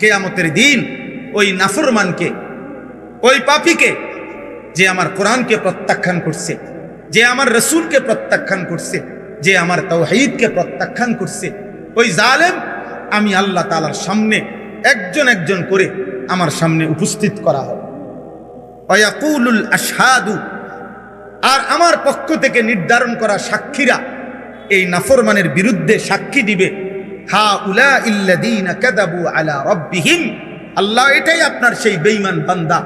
কিয়ামতের দিন ওই নাফরমানকে, ওই পাপীকে, যে আমার কোরআনকে প্রত্যাখ্যান করছে, যে আমার রসুলকে প্রত্যাখ্যান করছে, যে আমার তাওহীদকে প্রত্যাখ্যান করছে, ওই জালেম আমি আল্লাহ তাআলার সামনে একজন একজন করে আমার সামনে উপস্থিত করা হবে। ওয়ায়াকুলুল আশহাদু, আর আমার পক্ষ থেকে নির্ধারণ করা সাক্ষীরা এই নাফরমানের বিরুদ্ধে সাক্ষী দিবে, হা উলা ইল্লাযীনা কাযাবু আলা রাব্বিহিম, আল্লাহ এটাই আপনার সেই বেঈমান বান্দা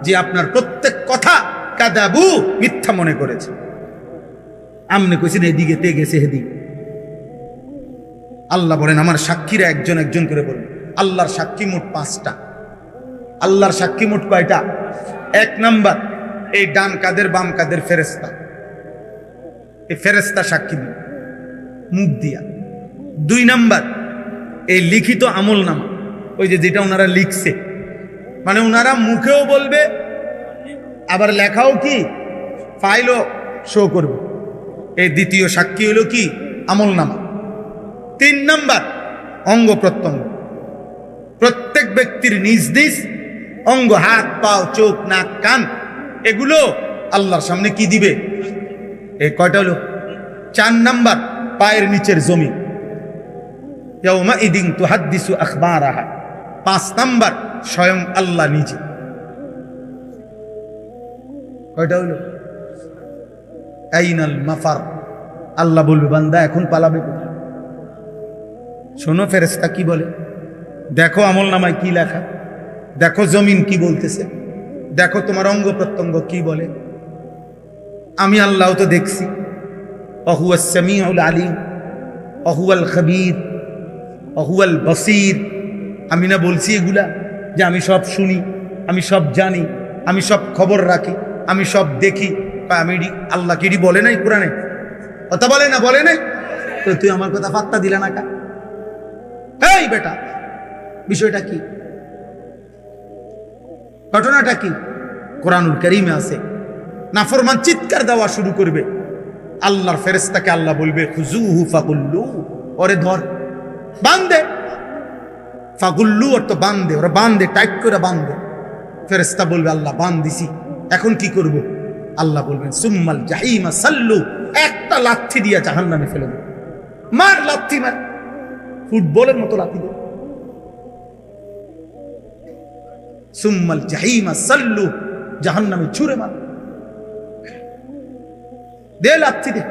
যে আপনার প্রত্যেক কথা কাযাবু, মিথ্যা মনে করেছে। আমনে কইছেন এদিকে তে গেছে এদিকে। আল্লাহ বলেন আমার সাক্ষীরা একজন একজন করে বলবে। আল্লাহর সাক্ষী মোট 5টা। আল্লাহর সাক্ষী মোট কয়টা? 1 নাম্বার, এই ডান কাদের বাম কাদের ফেরেশতা, এই ফেরেশতা সাক্ষী দিবে মুখ দিয়া। 2 নাম্বার, এই লিখিত আমলনামা, ওই যেটা ওনারা লিখছে, মানে ওনারা মুখেও বলবে আবার লেখাও কি ফাইলও শো করবে। এই দ্বিতীয় সাক্ষী হলো কি? আমলনামা। 3 নাম্বার, অঙ্গ প্রত্যঙ্গ, প্রত্যেক ব্যক্তির নিজ নিজ অঙ্গ, হাত পাও চোখ নাক কান, এগুলো আল্লাহর সামনে কি দিবে? এই কয়টা হলো? 4 নাম্বার, পায়ের নিচের জমি, ইয়াউমাইদিন তুহাদ্দিসু আখবারাহা। 5 নাম্বার, স্বয়ং আল্লাহ নিজে। কয়টা হলো? আইনাল মাফার, আল্লাহ বলবে বান্দা এখন পালাবে কোথায়? শোনো ফেরেশতা কি বলে, দেখো আমলনামায় কি লেখা, দেখো জমিন কি বলতেছে, দেখো তোমার অঙ্গ প্রত্যঙ্গ কি বলে। আমি আল্লাহ তো দেখছি। ওয়াহুয়াস সামিউল আলিম ওয়াহুয়াল খবীর ওয়াহুয়াল বসীর। আমি না বলছি এগুলা যে আমি সব শুনি, আমি সব জানি, আমি সব খবর রাখি, আমি সব দেখি। আমি আল্লাহ কি বলে নাই কোরআনে? কথা বলে না, বলে নাই তো? তুই আমার কথা পাত্তা দিলে না কা? এই বেটা, বিষয়টা কি? ঘটনাটা কি? কোরআনুল কারীমে আছে। নাফরমান চিৎকার দেওয়া শুরু করবে, আল্লাহর ফেরেশতাকে আল্লাহ বলবে খুজুহু ফাগুল্লু, ওরে ধর, বান্দে। ফাগুল্লু অর্থ বান্দে, ওরা বান্দে, টাইট করে বান্দে। ফেরেশতা বলবে আল্লাহ বান দিছি, এখন কি করব? আল্লাহ বলবেন সুম্মাল জাহিমা সাল্লু, একটা লাথি দিয়া জাহান্নামে ফেলে দেব। মার লাথি, মার, ফুটবলের মতো লাথি দে। সুম্মাল জাহিমা সাল্লু, জাহান্নামে ছুঁড়ে মার, দে লাথি দে।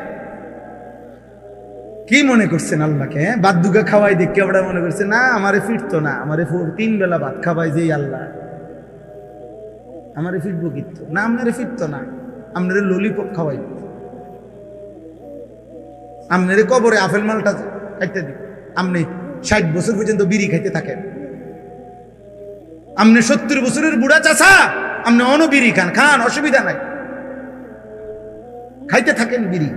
কি মনে করছেন আল্লাহকে? বাদ দুগা খাওয়াই দেখে ওরা মনে করছে না আমারে ফিরতো না, আমারে 3 বেলা ভাত খাওয়াই যে আল্লাহ, আমারে ফিরবো কিন্তু না, আপনারে ফিরতো না, আপনারে ললিপপ খাওয়াই, আপনারে কবরে আপেল মালটা খাইতে দিই, আপনি 60 বছর পর্যন্ত বিড়ি খাইতে থাকেন, আপনি 70 বছরের বুড়া চাচা, আপনি বিড়ি খান, খান, অসুবিধা নাই, খাইতে থাকেন বিড়ি।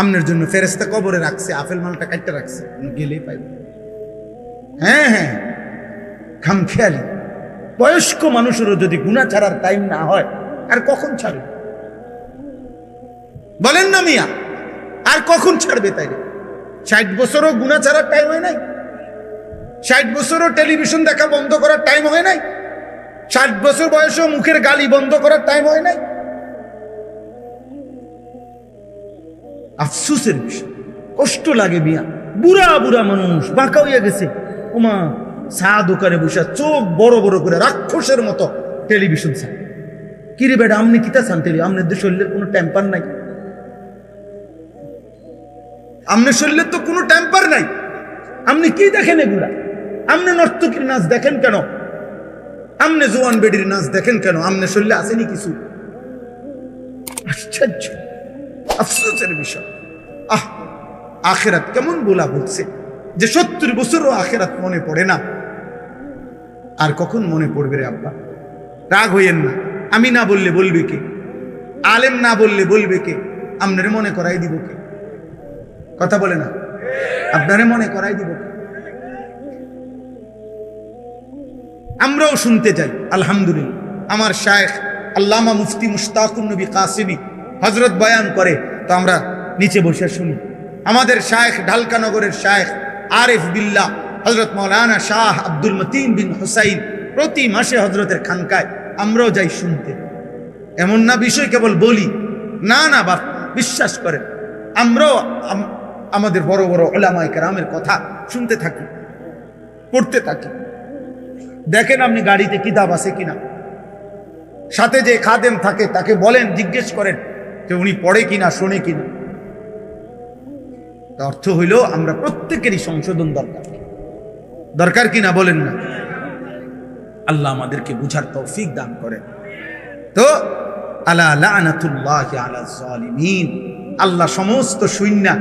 আপনার জন্য ফেরেশতা কবরে রাখছে, আপেল মালটা কাটতে রাখছে, গেলেই পাইব। হ্যাঁ হ্যাঁ, খামখেয়ালি। বয়স্ক মানুষেরও যদি গুনাহ ছাড়ার টাইম না হয়, আর কখন ছাড়বে? বলেন না মিয়া, আর কখন ছাড়বে? তাইলে 60 বছরও গুনাহ ছাড়ার টাইম হয় নাই? 60 বছরও টেলিভিশন দেখা বন্ধ করার টাইম হয় নাই? 60 বছর বয়সেও মুখের গালি বন্ধ করার টাইম হয় নাই? আফসোসের বিষয়, কষ্ট লাগে মিয়া। বুড়া বুড়া মানুষ বাঁকা হইয়া গেছে, ওমা চা দোকানে বসে চোখ বড় বড় করে রাক্ষসের মতো টেলিভিশন চান। কিরে বেটা, আপনি কিতা চান? আপনাদের শরীরের কোনো টেম্পার নাই, আপনার শরীরের তো কোনো টেম্পার নাই, আপনি কি দেখেন এগুলা? আপনি নর্তকীর নাচ দেখেন কেন? আপনি জোয়ান বেডির নাচ দেখেন কেন? আপনার শরীরে আসেনি কিছু? আশ্চর্য, আফসোসের বিষয়। আখেরাত কেমন বলা বলছে যে 70 বছরও আখেরাত মনে পড়ে না। আর কখন মনে পড়বে রে আব্বা? রাগ হইয়েন না, আমি না বললে বলবে কে? আলেম না বললে বলবে কে? আপনারে মনে করাই দিব কে? কথা বলে না, আপনারে মনে করাই দিব কে? আমরাও শুনতে যাই। আলহামদুলিল্লাহ, আমার শায়েখ আল্লামা মুফতি মুশতাকুন নবী কাসিমি হযরত বয়ান করে, তো আমরা নিচে বসে শুনি। আমাদের শায়েখ ঢালকানগরের শায়েখ আরিফ বিল্লাহ হযরত মাওলানা শাহ আব্দুল মতিন বিন হুসাইন প্রতি মাসে হযরতের খানকায় আমরাও যাই শুনতে। এমন না বিষয় কেবল বলি, না না বাপ, বিশ্বাস করেন আমরাও আমাদের বড় বড় উলামায়ে কেরামের কথা শুনতে থাকি, পড়তে থাকি। দেখেন আপনি গাড়িতে কিতাব আছে কিনা, সাথে যে খাদেম থাকে তাকে বলেন, জিজ্ঞেস করেন যে উনি পড়ে কিনা, শোনে কিনা। অর্থ হইল আমরা প্রত্যেকেরই সংশোধন দরকার, দরকার কিনা বলেন না? আল্লাহ আমাদেরকে বুঝার তৌফিক দান করেন। তো আলা লানাতুল্লাহি আলা যালিমিন, আল্লাহ সমস্ত শুইনা,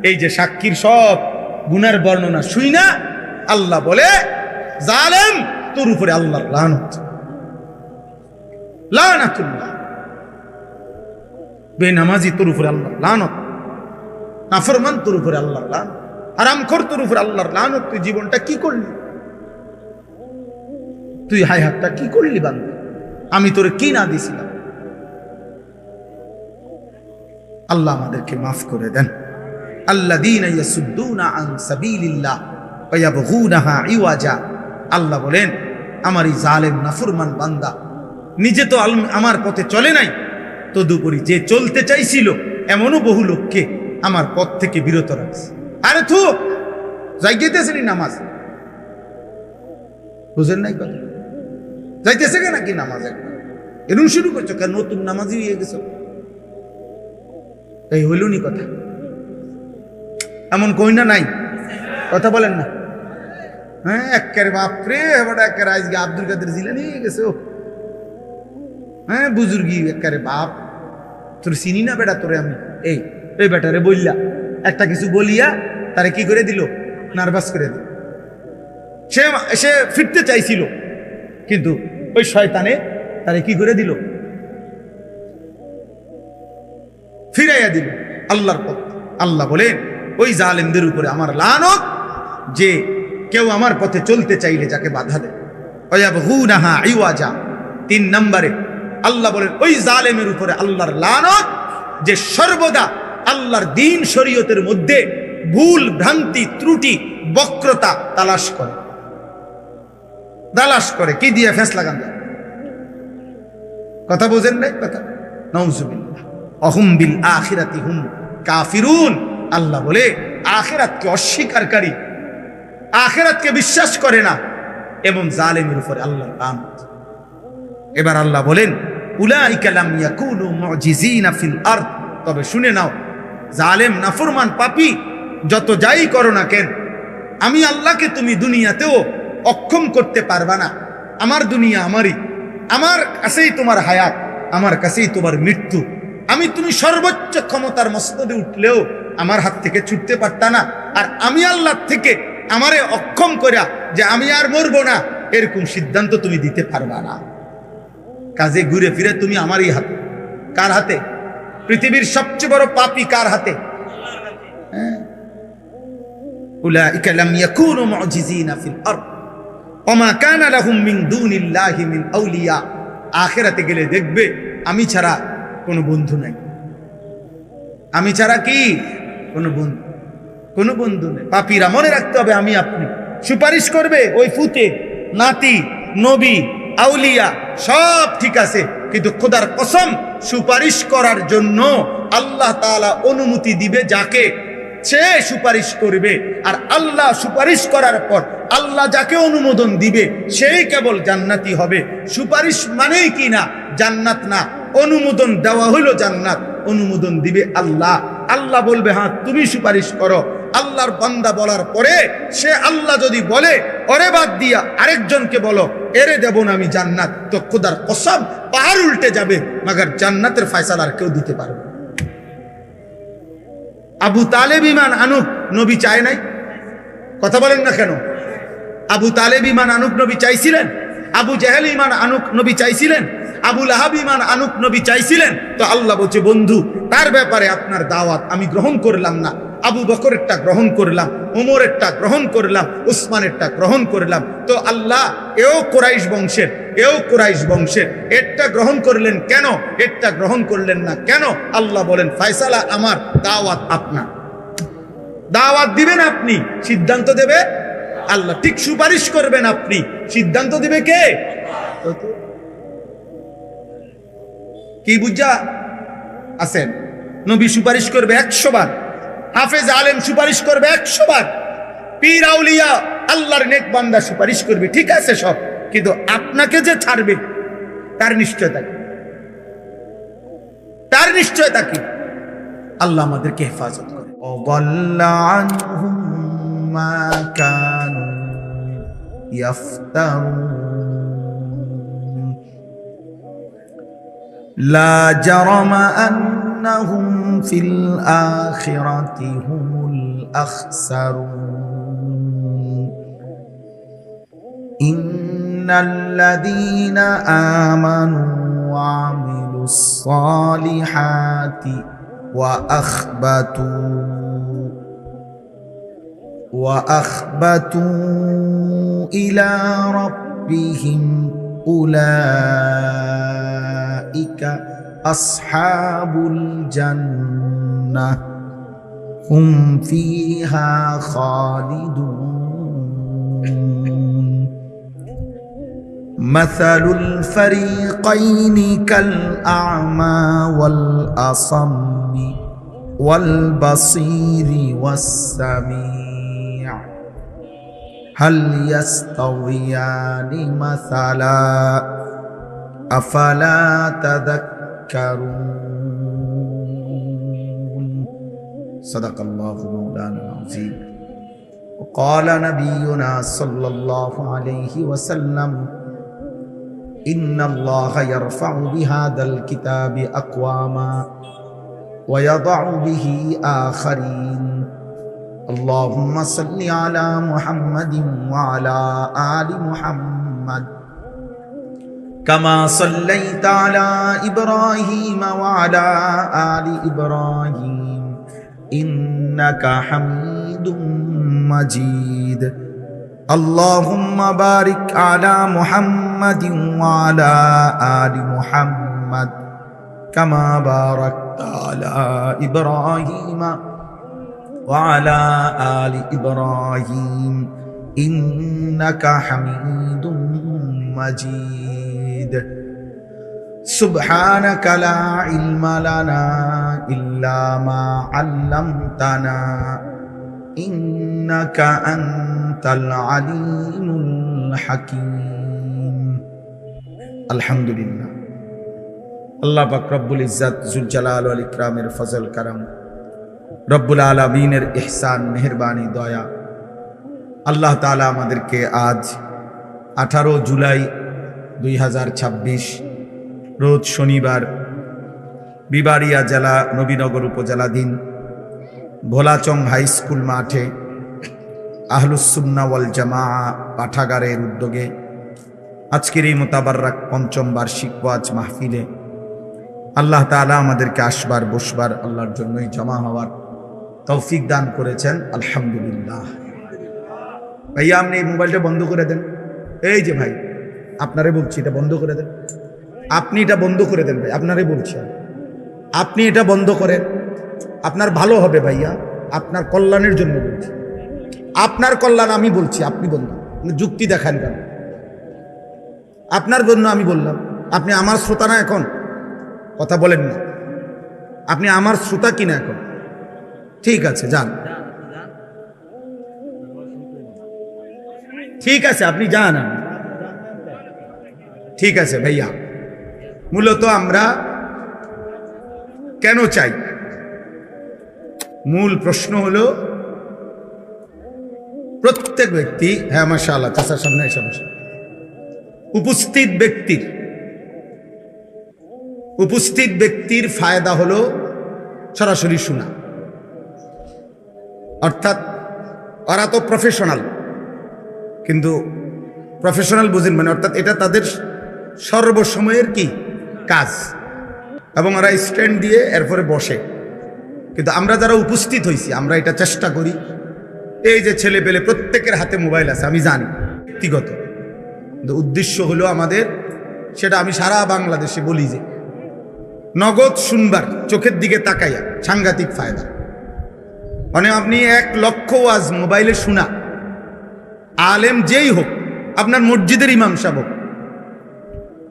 এই যে সাক্ষীর সব গুনার বর্ণনা শুইনা আল্লাহ বলে, জালেম তোর উপরে আল্লাহর লানত, লানাতুল্লাহ, বেনামাজি তোর উপরে আল্লাহর লানত, নাফরমান তোর উপরে আল্লাহর লানত, হারামখোর তোর উপরে আল্লাহর লানত। তুই জীবনটা কি করলি? তুই হায়াতটা কি করলি বান্দা? আমি তোরে কি না দিছিলাম? আল্লাহ আমাদেরকে মাফ করে দেন। আল্লাযীনা ইয়াসুদ্দুনা আন সাবিলিল্লাহ ওয়া ইয়াবগুনাহা ইওয়াজা, আল্লাহ বলেন আমার এই জালেম নাফরমান বান্দা নিজে তো আমার পথে চলে নাই, তদুপরি যে চলতে চাইছিল এমনও বহু লোককে আমার পথ থেকে বিরত রাখছে। আরে থু, যাইতেছেনি নামাজ, বুঝেন নাই কথা? যাইতেছে কেন নাকি নামাজ? একবার এরকম শুরু করছো কেন? নতুন নামাজি হয়ে গেছো, এই হইল নি কথা? এমন কই না? নাই কথা বলেন না? হ্যাঁ, একের বাপরে, এবার একের আজকে আব্দুল কাদের জিলানী হয়ে গেছে। হ্যাঁ, বুজুর্গি একেবারে বাপ। তোর চিনি না বেটা, তোরে আমি এই বেটারে বললা একটা কিছু বলিয়া তারে কি করে দিল? নার্ভাস করে দিল। সে ফিরতে চাইছিল, কিন্তু ওই শয়তানে তারে কি করে দিল? ফিরাইয়া দিল আল্লাহর পথ। আল্লাহ বলেন ওই জালেমদের উপরে আমার লানত, যে কেউ আমার পথে চলতে চাইলে যাকে বাধা দেয়। ওয়ায়াবগুনাহা ইওয়াজা, 3 নম্বরে আল্লাহ বলেন ওই জালেমের উপরে আল্লাহর লানত, যে সর্বদা আল্লাহর দ্বীন শরীয়তের মধ্যে ভুল ভ্রান্তি ত্রুটি বক্রতা তালাশ করে। কি দিয়ে? ফেসলা গান্ধা। কথা বোঝেন নাই? কথা নাউজুবিল্লাহ। অহুম বিল আখিরাতি হুম কাফিরুন, আল্লাহ বলে আখিরাতকে অস্বীকারী, আখিরাতকে বিশ্বাস করে না এমন জালেমের উপরে আল্লাহর লানত। এবার আল্লাহ বলেন উলাইকা লাম ইয়াকুনু মুজিজিনা ফিল আরদ, তবে শুনে নাও, জালেম নাফরমান পাপী যত যাই করো না কেন, আমি আল্লাহকে তুমি দুনিয়াতেও অক্ষম করতে পারবা না। আমার দুনিয়া আমারই, আমার কাছেই তোমার হায়াত, আমার কাছেই তোমার মৃত্যু। তুমি সর্বোচ্চ ক্ষমতার মস্তদে উঠলেও আমার হাত থেকে ছুটতে পারতা না। আর আমি আল্লাহ থেকে আমারে অক্ষম করিয়া যে আমি আর মরবো না, এরকম সিদ্ধান্ত তুমি দিতে পারবা না। কাজে ঘুরে ফিরে তুমি আমারই হাতে। কার হাতে? পৃথিবীর সবচেয়ে বড় পাপী কার হাতে? উলাইকা লাম ইয়াকুনু মুজিজিনা ফিল আরদ ওয়া মা কানা লাহুম মিন দুনিল্লাহি মিন আউলিয়া। আখিরাতে গেলে দেখবে আমি ছাড়া কোনো বন্ধু নাই। আমি ছাড়া কি কোনো বন্ধু নেই। পাপীরা মনে রাখতে হবে, আমি আপনি সুপারিশ করবে ওই ফুতে, নাতি, নবী, আউলিয়া সব ঠিক আছে, কিন্তু খোদার কসম সুপারিশ করার জন্য আল্লাহ তাআলা অনুমতি দিবে যাকে, সে সুপারিশ করবে। আর আল্লাহ সুপারিশ করার পর আল্লাহ যাকে অনুমোদন দিবে সেই কেবল জান্নাতি হবে। সুপারিশ মানেই কি না জান্নাত না, অনুমোদন দেওয়া হলো জান্নাত। অনুমোদন দিবে আল্লাহ। আল্লাহ বলবে হ্যাঁ তুমি সুপারিশ করো। আল্লাহর বান্দা বলার পরে সে আল্লাহ যদি বলে ওরে বাদ দিয়া আরেকজনকে বলো এরে দেব না আমি জান্নাত, তো খোদার কসম পাহাড় উল্টে যাবে, মাগার জান্নাতের ফয়সালা আর কেউ দিতে পারবে। আবু তালেব ঈমান আনুক, নবী চায় নাই? কথা বলেন না কেন? আবু তালেব ঈমান আনুক, নবী চাইছিলেন? আবু জেহেল ঈমান আনুক, নবী চাইছিলেন? আবু লাহাব ঈমান আনুক, নবী চাইছিলেন? তো আল্লাহ বলছে বন্ধু তার ব্যাপারে আপনার দাওয়াত আমি গ্রহণ করলাম না। আবু বকরেরটা গ্রহণ করলাম, ওমরেরটা গ্রহণ করলাম, উসমানেরটা গ্রহণ করলাম। তো আল্লাহ এও কুরাইশ বংশের, এরটা গ্রহণ করলেন কেন, এরটা গ্রহণ করলেন না কেন? আল্লাহ বলেন ফয়সালা আমার, দাওয়াত আপনার। দাওয়াত দিবেন আপনি, সিদ্ধান্ত দেবে আল্লাহ। ঠিক সুপারিশ করবেন আপনি, সিদ্ধান্ত দিবে কে? কি বুঝা আছেন? নবী সুপারিশ করবে 100 বার, হাফেজ আলেম সুপারিশ করবে 100 বার, পীর আউলিয়া আল্লাহর নেক বান্দা সুপারিশ করবে, ঠিক আছে সব, কিন্তু আপনাকে যে ছাড়বে তার নিশ্চয়তা কি? তার নিশ্চয়তা কি? আল্লাহ আমাদেরকে হেফাজত করে। ওয়াল্লা আনহুম মা কানু ইফতারুন লা জারামা আন্নাহুম ফিল আখিরাতি হুমুল আখসারুন ইন্নাল্লাযীনা আমানু ওয়া আমিলুস সালিহাতি وأخبتوا إلى ربهم أولئك أصحاب الجنة هم فيها خالدون مثل الفريقين كالأعمى والأصم والبصير والسميع هل يستويان مثلا أفلا تذكرون صدق الله مولانا العظيم وقال نبينا صلى الله عليه وسلم إن الله يرفع بهذا الكتاب أقواما ويضع به آخرين اللهم صل على محمد وعلى آل محمد كما صليت على إبراهيم وعلى آل إبراهيم إنك حميد مجيد اللهم بارك على محمد وعلى آل محمد كما باركت على إبراهيم وعلى آل إبراهيم إنك حميد مجيد سبحانك لا علم لنا إلا ما علمتنا إنك أنت العليم الحكيم الحمد لله আল্লাহ পাক রব্বুল ইজ্জত জুল জালাল ওয়াল ইকরামের ফজল করম, রব্বুল আলামিনের ইহসান মেহেরবানি দয়া, আল্লাহ তাআলা আমাদেরকে আজ 18 জুলাই 2026 রোজ শনিবার বিবাড়িয়া জেলা নবীনগর উপজেলাধীন ভোলাচং হাই স্কুল মাঠে আহলুস সুন্নাহ ওয়াল জামাআ পাঠাগারের উদ্যোগে আজকের এই মোতাবারক পঞ্চম বার্ষিক ওয়াজ মাহফিলে আল্লাহ তাআলা আমাদেরকে আসবার বসবার আল্লাহর জন্যই জমা হওয়ার তৌফিক দান করেছেন, আলহামদুলিল্লাহ। ভাইয়া আপনি এই মোবাইলটা বন্ধ করে দেন। এই যে ভাই, আপনারে বলছি এটা বন্ধ করে দেন। আপনি এটা বন্ধ করে দেন ভাই, আপনারে বলছি আপনি এটা বন্ধ করেন, আপনার ভালো হবে ভাইয়া, আপনার কল্যাণের জন্য বলছি, আপনার কল্যাণ আমি বলছি, আপনি বন্ধ যুক্তি দেখান কেন? আপনার জন্য আমি বললাম, আপনি আমার শ্রোতা না, এখন কথা বলেন না, আপনি আমার শ্রোতা কিনা এখন? ঠিক আছে যান, ঠিক আছে আপনি যান, ঠিক আছে ভাইয়া। মূলত আমরা কেন চাই, মূল প্রশ্ন হলো প্রত্যেক ব্যক্তি, হ্যাঁ মাশাআল্লাহ চাচার সামনে এসে বসে, উপস্থিত ব্যক্তির ফায়দা হলো সরাসরি শোনা, অর্থাৎ ওরা তো প্রফেশনাল, কিন্তু প্রফেশনাল বুঝেন মানে অর্থাৎ এটা তাদের সর্বসময়ের কি কাজ, এবং ওরা স্ট্যান্ড দিয়ে এরপরে বসে। কিন্তু আমরা যারা উপস্থিত হয়েছি আমরা এটা চেষ্টা করি, এই যে ছেলে পেলে প্রত্যেকের হাতে মোবাইল আছে আমি জানি ব্যক্তিগত, কিন্তু উদ্দেশ্য হলো আমাদের, সেটা আমি সারা বাংলাদেশে বলি যে নগদ শুনবার, চোখের দিকে তাকাইয়া সাংঘাতিক ফায়দা। মানে আপনি 1 লক্ষ ওয়াজ মোবাইলে শোনা, আলেম যেই হোক, আপনার মসজিদের ইমাম সাহেব হোক,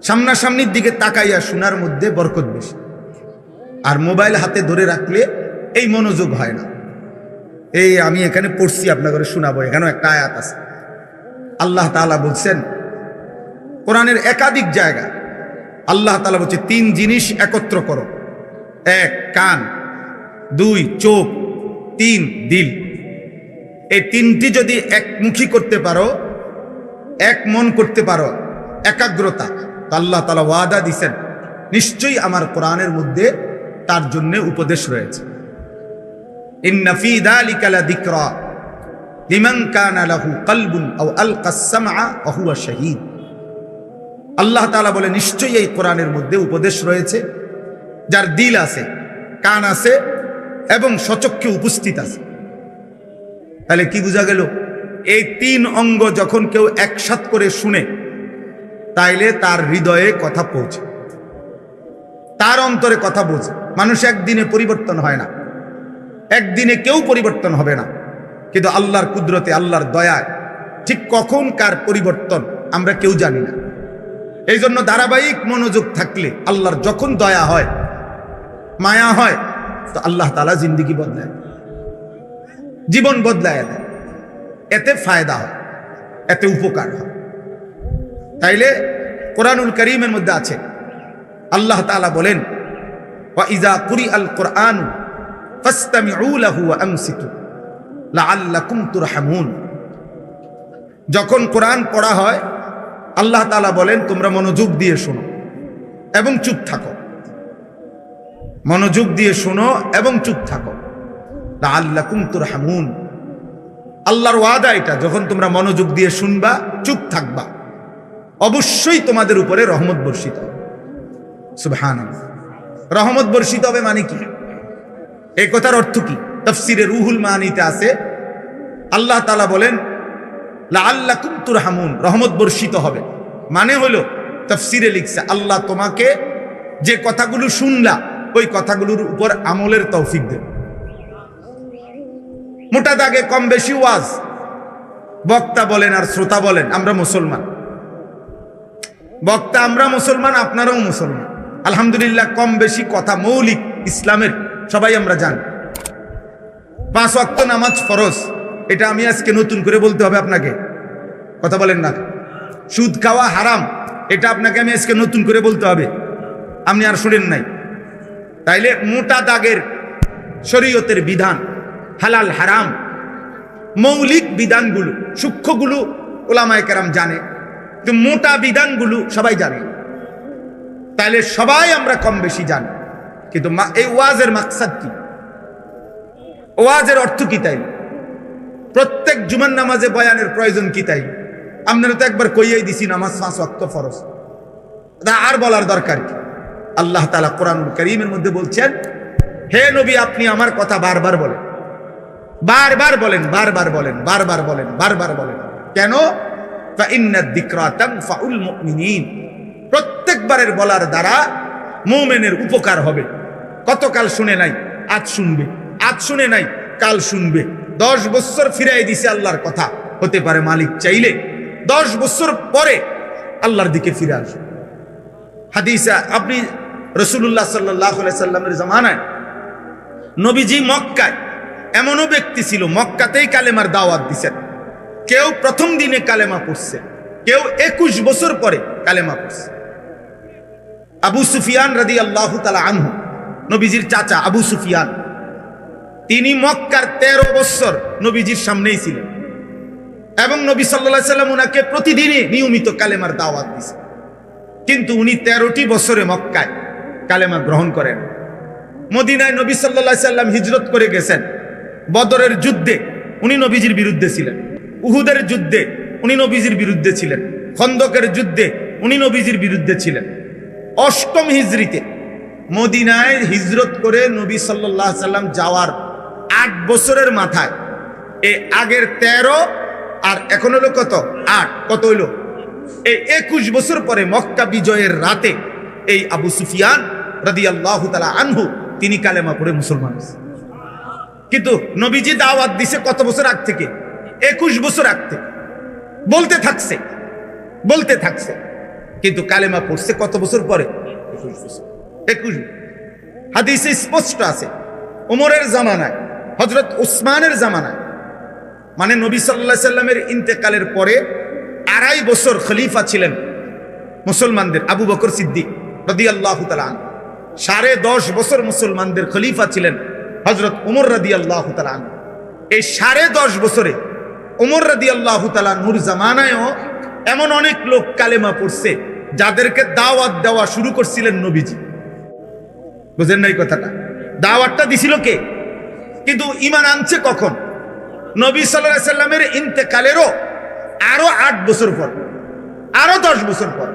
সামনাসামনির দিকে তাকাইয়া শোনার মধ্যে বরকত বেশি। আর মোবাইল হাতে ধরে রাখলে এই মনোযোগ হয় না। এই আমি এখানে পড়ছি, আপনাদের শোনাবো, এখানেও একটা আয়াত আছে। আল্লাহ তাআলা বলছেন কোরআনের একাধিক জায়গা, আল্লাহ তাআলা বলছে 3 জিনিস একত্র করো। 1 কান, 2 চোখ, 3 দিল। এই 3টি যদি একমুখী করতে পারো, এক মন করতে পারো, একাগ্রতা, তো আল্লাহ তাআলা ওয়াদা দিছেন নিশ্চয়ই আমার কোরআনের মধ্যে তার জন্য উপদেশ রয়েছে। ইন্না ফী যালিকা লাযিকরা লিমান কানা লাহু কলবুন আও আলকাস সামআ ওয়া হুয়া শাহীদ। আল্লাহ তাআলা বলে নিশ্চয়ই এই কোরআনের মধ্যে উপদেশ রয়েছে যার দিল আছে, কান আছে এবং সচক্ষে উপস্থিত আছে। তাহলে কি বোঝা গেল? এই 3 অঙ্গ যখন কেউ একসাথ করে শুনে, তাইলে তার হৃদয়ে কথা পৌঁছে, তার অন্তরে কথা বোঝে। মানুষ একদিনে পরিবর্তন হয় না, একদিনে কেউ পরিবর্তন হবে না, কিন্তু আল্লাহর কুদরতে, আল্লাহর দয়ায় ঠিক কখন কার পরিবর্তন আমরা কেউ জানি না। এই জন্য ধারাবাহিক মনোযোগ থাকলে আল্লাহর যখন দয়া হয়, মায়া হয়, তো আল্লাহ তাআলা জিন্দেগি বদলায়, জীবন বদলায় দেয়। এতে ফায়দা হয়, এতে উপকার হয়। তাইলে কোরআনুল কারীমের মধ্যে আছে, আল্লাহ তাআলা বলেন ওয়া ইযা কুরিআল কুরআনু ফাসতামিউ লাহু ওয়া আনসিতু লাআল্লাকুম তুরহামুন। যখন কোরআন পড়া হয়, আল্লাহ তাআলা বলেন তোমরা মনোযোগ দিয়ে শোনো এবং চুপ থাকো, মনোযোগ দিয়ে শোনো এবং চুপ থাকো, লাআল্লাকুম তুরহামুন। আল্লাহর ওয়াদা এটা, যখন তোমরা মনোযোগ দিয়ে শুনবা, চুপ থাকবা, অবশ্যই তোমাদের উপরে রহমত বর্ষিত হবে। সুবহানাল্লাহ। রহমত বর্ষিত হবে মানে কি? এই কথার অর্থ কি? তাফসীরে রুহুল মানিতে আছে, আল্লাহ তাআলা বলেন লাআল্লাকুম তুরহামুন, রহমত বর্ষিত হবে। মানে হলো, তাফসীরে লিখছে আল্লাহ তোমাকে যে কথাগুলো শুনলা, ওই কথাগুলোর উপর আমলের তৌফিক দেবে। মোটা দাগে কম বেশি ওয়াজ, বক্তা বলেন আর শ্রোতা বলেন, আমরা মুসলমান। বক্তা আমরা মুসলমান, আপনারাও মুসলমান, আলহামদুলিল্লাহ। কম বেশি কথা মৌলিক ইসলামের সবাই আমরা জানি। 5 ওয়াক্ত নামাজ ফরজ, এটা আমি আজকে নতুন করে বলতে হবে আপনাকে, কথা বলেন না। সুদ খাওয়া হারাম, এটা আপনাকে আমি আজকে নতুন করে বলতে হবে, আপনি আর শুনেন নাই। তাইলে মোটা দাগের শরীয়তের বিধান, হালাল হারাম, মৌলিক বিধানগুলো, সূক্ষ্মগুলো ওলামায়ে কেরাম জানে, কিন্তু মোটা বিধানগুলো সবাই জানে। তাইলে সবাই আমরা কম বেশি জানি, কিন্তু এই ওয়াজের মাকসাদ কি, ওয়াজের অর্থ কি? তাই প্রত্যেক জুমার নামাজে বয়ানের প্রয়োজন কি? তাই আপনারা তো একবার কইয়াই দিছি নামাজ 5 ওয়াক্ত ফরজ, আর বলার দরকার কি? আল্লাহ তাআলা কোরআনুল কারীমের মধ্যে বলছেন, হে নবী আপনি আমার কথা বারবার বলেন, বারবার বলেন, বারবার বলেন, বারবার বলেন, বারবার বলেন। কেন? ফাইন্নাদ যিকরা তানফাউল মুমিনিন, প্রত্যেকবারের বলার দ্বারা মুমিনের উপকার হবে। কতকাল শুনে নাই, আজ শুনবে, আজ শুনে নাই, কাল শুনবে। 10 বছর ফিরাই দিছে আল্লাহর কথা, হতে পারে মালিক চাইলে 10 বছর পরে আল্লাহর দিকে ফিরে আসবে। হাদিসে আপনি রাসূলুল্লাহ সাল্লাল্লাহু আলাইহি সাল্লামের জামানায় নবীজি মক্কায়, এমনও ব্যক্তি ছিল মক্কাতেই কালেমার দাওয়াত দিছেন। কেউ প্রথম দিনে কালেমা পড়ছে, কেউ 21 বছর পরে কালেমা পড়ছে। আবু সুফিয়ান রাদিয়াল্লাহু তাআলা আনহু, নবীজির চাচা আবু সুফিয়ান, তিনি মক্কার 13 বছর নবীজির সামনেই ছিলেন এবং নবী সাল্লাল্লাহু আলাইহি সাল্লাম উনাকে প্রতিদিনই নিয়মিত কালেমার দাওয়াত দিয়েছেন। কিন্তু উনি 13টি বছরে মক্কায় কালেমা গ্রহণ করেন। মদিনায় নবী সাল্লাল্লাহু আলাইহি সাল্লাম হিজরত করে গেছেন। বদরের যুদ্ধে উনি নবীজির বিরুদ্ধে ছিলেন, উহুদের যুদ্ধে উনি নবীজির বিরুদ্ধে ছিলেন, খন্দকের যুদ্ধে উনি নবীজির বিরুদ্ধে ছিলেন। 8ম হিজরিতে মদিনায় হিজরত করে নবী সাল্লাল্লাহু আলাইহি সাল্লাম যাওয়ার 8 বছরের মাথায়, এই আগের 13 আর এখন হলো কত 8, কত হইল? এই 21 বছর পরে মক্কা বিজয়ের রাতে এই আবু সুফিয়ান রাদিয়াল্লাহু তাআলা আনহু তিনি কালেমা পড়ে মুসলমান হয়েছেন। কিন্তু নবীজি দাওয়াত দিছে কত বছর আগ থেকে? 21 বছর আগ থেকে। বলতে থাকছে বলতে থাকছে, কিন্তু কালেমা পড়ছে কত বছর পরে? 21। হাদিসে স্পষ্ট আছে ওমরের জামানায়, হযরত উসমানের জামানায়, মানে নবী সাল্লাল্লাহু আলাইহি সাল্লামের ইন্তেকালের পরে 2.5 বছর খলিফা ছিলেন মুসলমানদের আবু বকর সিদ্দিক রাদিয়াল্লাহু তাআলা আনহু। 10.5 বছর মুসলমানদের খলিফা ছিলেন হযরত ওমর রাদিয়াল্লাহু তাআলা আনহু। এই 10.5 বছরে ওমর রাদিয়াল্লাহু তাআলা নূর জামানায়ও এমন অনেক লোক কালেমা পড়ছে যাদেরকে দাওয়াত দেওয়া শুরু করছিলেন নবীজি। বুঝেন না এই কথাটা? দাওয়াতটা দিছিল কে? কিন্তু ঈমান আনছে কখন? নবী সাল্লাল্লাহু আলাইহি সাল্লামের ইন্তেকালেরও আরো 8 বছর পর, আরো 10 বছর পর।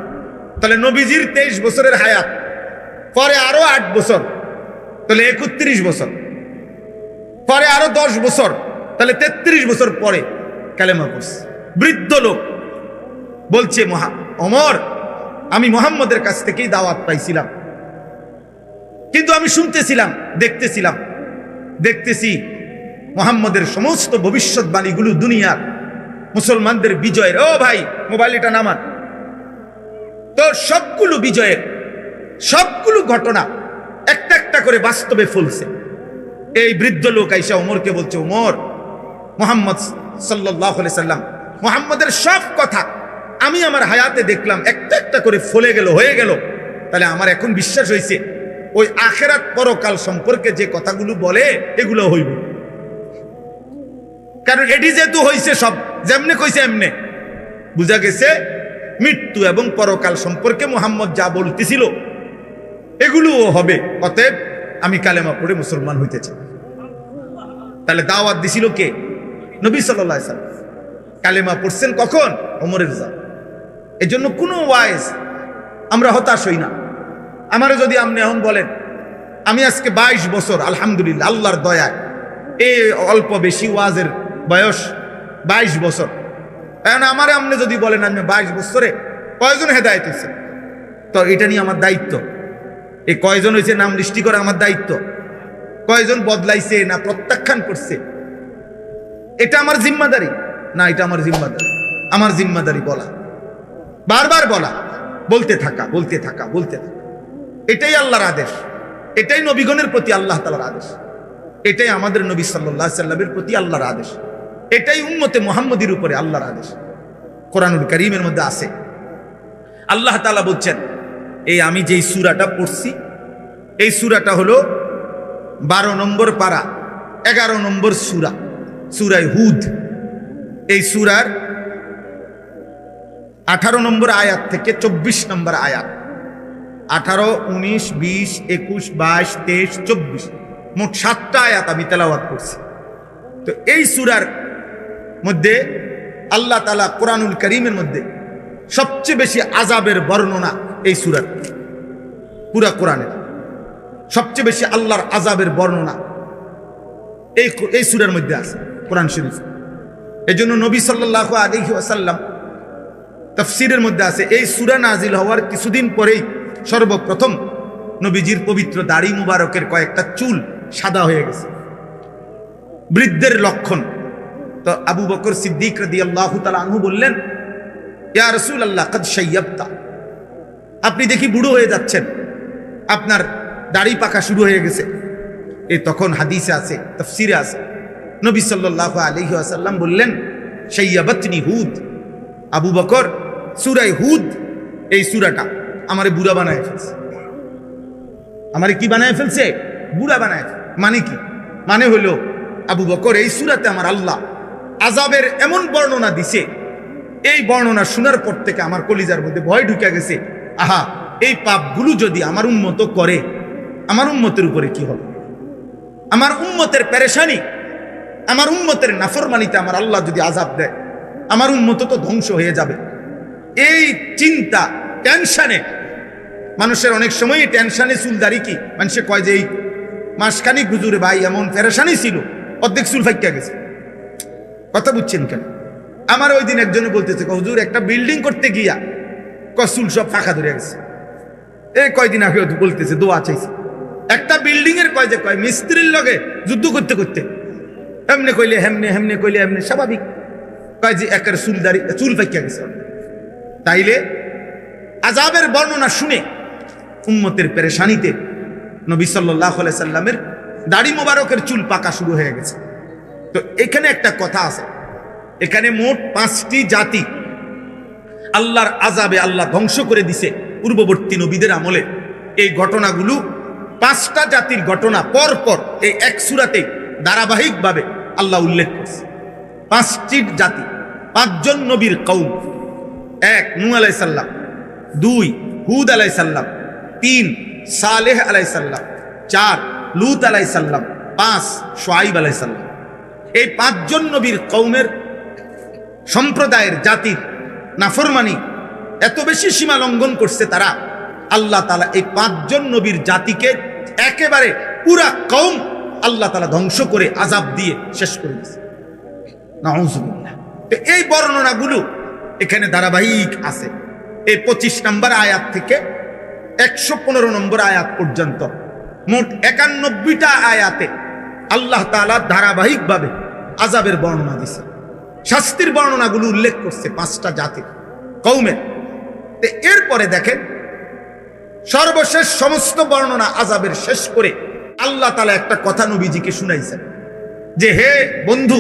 তাহলে নবীজির 23 বছরের হায়াত, পরে আরো 8 বছর, তাহলে 31 বছর, পরে আরো 10 বছর, তাহলে 33 বছর পরে কালেমা পড়ছে। বৃদ্ধ লোক বলছে, ওমর, আমি মুহাম্মদের কাছ থেকেই দাওয়াত পাইছিলাম, কিন্তু আমি শুনতেছিলাম, দেখতেছি মুহাম্মদের সমস্ত ভবিষ্যৎবাণীগুলো দুনিয়ার মুসলমানদের বিজয়ের। ও ভাই, মোবাইল এটা নামান। তো সবগুলো বিজয়ের, সবগুলো ঘটনা একটা একটা করে বাস্তবে ফলছে। এই বৃদ্ধ লোক আইসা ওমরকে বলছে, ওমর, মুহাম্মদ সাল্লাল্লাহু আলাইহি সাল্লাম, মুহাম্মদের সব কথা আমি আমার হায়াতে দেখলাম একটা একটা করে ফলে গেল, হয়ে গেল। তাহলে আমার এখন বিশ্বাস হয়েছে ওই আখিরাত পরকাল সম্পর্কে যে কথাগুলো বলে এগুলো হইব। কারণ এটি যেহেতু হয়েছে, সব যেমনে কইছে এমনে বুঝা গেছে মৃত্যু এবং পরকাল সম্পর্কে মুহাম্মদ যা বলতেছিল এগুলোও হবে। অতএব আমি কালেমা পড়ে মুসলমান হইতেছি। তাহলে দাওয়াত দিছিল কে? নবী সাল্লাল্লাহু আলাইহি সাল্লাম। কালেমা পড়ছেন কখন? ওমরের জামানায়। এই জন্য কোনো ওয়াইজ আমরা হতাশ হই না। আমারও যদি আপনি এখন বলেন, আমি আজকে 22 বছর আলহামদুলিল্লাহ আল্লাহর দয়ায়, এই অল্প বেশি ওয়াজের বয়স 22 বছর, এখন আমারে আপনি যদি বলেন আমি 22 বছরে কয়জন হেদায়েত হয়েছে, তো এটা নিয়ে আমার দায়িত্ব। এই কয়জন হয়েছে নাম লিস্টি করা আমার দায়িত্ব। কয়জন বদলাইছে না প্রত্যাখ্যান করছে এটা আমার জিম্মাদারি না? এটা আমার জিম্মাদারি। আমার জিম্মাদারি বলা, বারবার বলা, বলতে থাকা, বলতে থাকা, বলতে থাকা। এটাই আল্লাহর আদেশ, এটাই নবীগণের প্রতি আল্লাহ তাআলার আদেশ, এটাই আমাদের নবী সাল্লাল্লাহু আলাইহি সাল্লামের প্রতি আল্লাহর আদেশ, এটাই উম্মতে মুহাম্মদীর উপরে আল্লাহর আদেশ। কোরআনুল কারীমের মধ্যে আছে, আল্লাহ তাআলা বলছেন, এই আমি যেই সূরাটা পড়ছি এই সূরাটা হলো 12 নম্বর পারা, 11 নম্বর সূরা, সূরা হুদ। এই সূরার 18 নম্বর আয়াত থেকে 24 নম্বর আয়াত, 18, 19, 20, 21, 22, 23, 24, মোট 7টা আয়াত আমি তেলাওয়াত করছি। তো এই সূরার মধ্যে আল্লাহ তাআলা কোরআনুল কারীমের মধ্যে সবচেয়ে বেশি আযাবের বর্ণনা এই সূরার, পুরা কোরআনের সবচেয়ে বেশি আল্লাহর আযাবের বর্ণনা এই সূরার মধ্যে আছে, কোরআন শরীফ। এজন্য নবী সাল্লাল্লাহু আলাইহি ওয়াসাল্লাম তাফসীরের মধ্যে আছে, এই সূরা নাজিল হওয়ার কিছুদিন পরেই সর্বপ্রথম নবীজির পবিত্র দাড়ি মুবারকের কয়েকটা চুল সাদা হয়ে গেছে, বৃদ্ধের লক্ষণ। তো আবু বকর সিদ্দিক রাদিয়াল্লাহু তাআলা আনহু বললেন, ইয়া রাসূলুল্লাহ, কদ শাইয়াবতা, আপনি দেখি বুড়ো হয়ে যাচ্ছেন, আপনার দাড়ি পাকা শুরু হয়ে গেছে। এই তখন হাদিসে আছে, তাফসীরে আছে, নবী সাল্লাল্লাহু আলাইহি ওয়াসাল্লাম বললেন, শাইয়াবাতনি হুদ, আবু বকর, সূরা হুদ এই সূরাটা আমারে বুড়া বানায় ফেলছে। আমারে কি বানায় ফেলছে? বুড়া বানায়। মানে কি? মানে হলো, আবু বকর, এই সূরাতে আমার আল্লাহ আযাবের এমন বর্ণনা দিছে, এই বর্ণনা শোনার পর থেকে আমার কলিজার মধ্যে ভয় ঢুকে গেছে, আহা, এই পাপগুলো যদি আমার উম্মত করে, আমার উম্মতের উপরে কি হবে? আমার উম্মতের পেরেশানি, আমার উম্মতের নাফরমানিতে আমার আল্লাহ যদি আযাব দেয়, আমার উম্মত তো ধ্বংস হয়ে যাবে। এই চিন্তা, টেনশনে, মানুষের অনেক সময় টেনশনে চুলদারি কি মানুষে কয় যে এই মাসখানিক হুজুরে ভাই এমন পেরেশানি ছিল, অর্ধেক চুল ফাইকা গেছে। কথা বুঝছেন কেন? আমার ওই দিন একজনে বলতেছে, হুজুর একটা বিল্ডিং করতে গিয়া চুল সব ফাঁকা ধরে গেছে। এই কয়দিন আগে বলতেছে, দোয়া চাইছে। একটা বিল্ডিং এর কয় মিস্ত্রির লগে যুদ্ধ করতে করতে এমনি কইলে হেমনে, হেমনে কইলে এমনি, স্বাভাবিক। কয় যে একের চুল পাকিয়া গেছে। তাইলে আযাবের বর্ণনা শুনে উম্মতের পেরেশানিতে নবী সাল্লাল্লাহু আলাইহি সাল্লামের দাড়ি মোবারকের চুল পাকা শুরু হয়ে গেছে। তো এখানে একটা কথা আছে, এখানে মোট 5টি জাতি আল্লাহর আযাবে আল্লাহ ধ্বংস করে দিছে পূর্ববর্তী নবীদের আমলে। এই ঘটনাগুলো 5টা জাতির ঘটনা পর পর এই এক সূরাতে ধারাবাহিকভাবে আল্লাহ উল্লেখ করছে। 5টি জাতি, 5 জন নবীর কওম। 1 নূহ আলাইহিস সালাম, 2 হুদ আলাইহিস সালাম, 3 সালেহ আলাইহিস সালাম, 4 লূত আলাইহিস সালাম, 5 শুআয়ব আলাইহিস সালাম। এই 5 জন নবীর কওমের সম্প্রদায়ের জাতির নাফরমানি এত বেশি সীমা লঙ্ঘন করছে তারা, আল্লাহ তাআলা এই 5 জন নবীর জাতিকে একেবারে পুরা কওম আল্লাহ তাআলা ধ্বংস করে আযাব দিয়ে শেষ করে দিয়েছে। নাউযুবিল্লাহ। এই বর্ণনাগুলো এখানে ধারাবাহিক আছে। এই 25 নম্বর আয়াত থেকে 115 নম্বর আয়াত পর্যন্ত মোট 91টা আয়াতে আল্লাহ তাআলা ধারাবাহিকভাবে আযাবের বর্ণনা দিয়েছে। শাস্তির বর্ণনাগুলো উল্লেখ করছে 5টা জাতির কওমের। এরপরে দেখেন সর্বশেষ সমস্ত বর্ণনা আযাবের শেষ করে আল্লাহ তাআলা একটা কথা নবীজিকে শুনাইছেন যে, হে বন্ধু,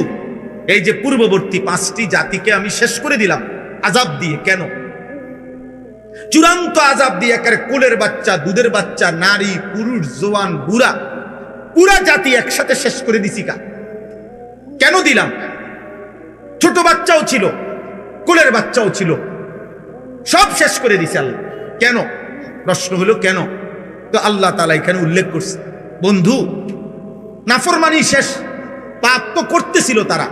এই যে পূর্ববর্তী 5টি জাতিকে আমি শেষ করে দিলাম আযাব দিয়ে। কেন? চূড়ান্ত আযাব দিয়ে একেবারে কোলের বাচ্চা, দুধের বাচ্চা, নারী, পুরুষ, জওয়ান, বুড়া, পুরা জাতি একসাথে শেষ করে দিছি। কেন দিলাম? ছোট বাচ্চাও ছিল, কোলের বাচ্চাও ছিল, সব শেষ করে দিছে আল্লাহ। কেন? প্রশ্ন হলো কেন? তো আল্লাহ তাআলা এখানে উল্লেখ করছে, বন্ধু, নাফরমানি শেষ, পাপ তো করতেছিল তারা,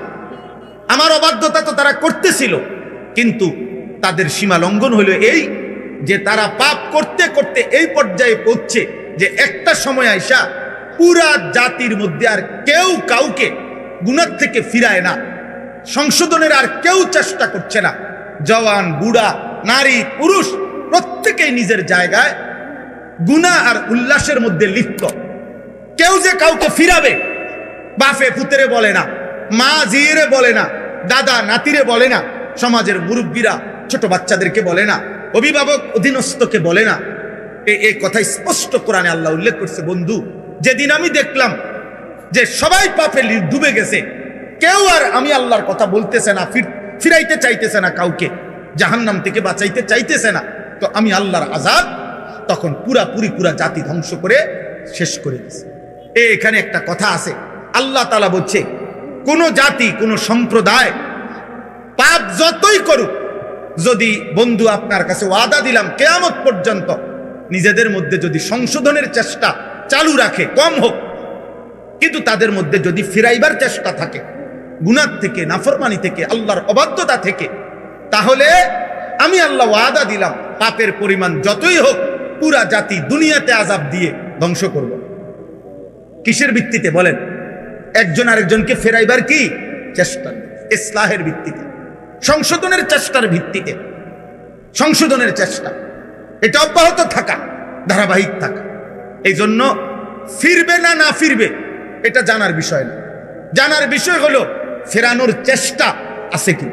আমার অবাধ্যতা তো তারা করতেছিল, কিন্তু তাদের সীমা লঙ্ঘন হলো এই যে তারা পাপ করতে করতে এই পর্যায়ে পৌঁছছে যে একটা সময় আইসা পুরা জাতির মধ্যে আর কেউ কাউকে গুনাহ থেকে ফিরায় না, সংশোধনের আর কেউ চেষ্টা করছে না। জওয়ান, বুড়া, নারী, পুরুষ প্রত্যেকেই নিজের জায়গায় গুনাহ আর উল্লাসের মধ্যে লিপ্ত। কেউ যে কাউকে ফিরাবে, বাপে পুতেরে বলে না, মা জিরে বলে না, দাদা নাতিরে বলে না, সমাজের মুরব্বীরা ছোট বাচ্চাদেরকে বলে না, অভিভাবক অধীনস্থকে বলে না। এই কথা স্পষ্ট কোরআনে আল্লাহ উল্লেখ করছে, বন্ধু, যেদিন আমি দেখলাম যে সবাই পাপে ডুবে গেছে, কেউ আর আমি আল্লাহর কথা বলতেছে না, ফিরাইতে চাইতেছে না, কাউকে জাহান্নাম থেকে বাঁচাইতে চাইতেছে না, তো আমি আল্লাহর আযাব তখন পুরা জাতি ধ্বংস করে শেষ করে দিয়েছে। এখানে একটা কথা আছে, আল্লাহ তাআলা বলছে, কোন জাতি, কোন সম্প্রদায় পাপ যতই করুক, যদি বন্ধু আপনার কাছে ওয়াদা দিলাম কিয়ামত পর্যন্ত নিজেদের মধ্যে যদি সংশোধনের চেষ্টা চালু রাখে, কম হোক, কিন্তু তাদের মধ্যে যদি ফিরাইবার চেষ্টা থাকে গুনাহ থেকে, নাফরমানি থেকে, আল্লাহর অবাধ্যতা থেকে, তাহলে আমি আল্লাহ ওয়াদা দিলাম পাপের পরিমাণ যতই হোক পুরা জাতি দুনিয়াতে আযাব দিয়ে ধ্বংস করব। কিসের ভিত্তিতে বলেন? একজন আরেকজনকে ফেরাইবার কি চেষ্টা, ইসলাহের ভিত্তিতে, সংশোধনের চেষ্টার ভিত্তিতে, সংশোধনের চেষ্টা, এটা অব্যাহত থাকা, ধারাবাহিক থাকা। এই জন্য ফিরবে না না ফিরবে এটা জানার বিষয় না, জানার বিষয় হলো ফেরানোর চেষ্টা আছে কি।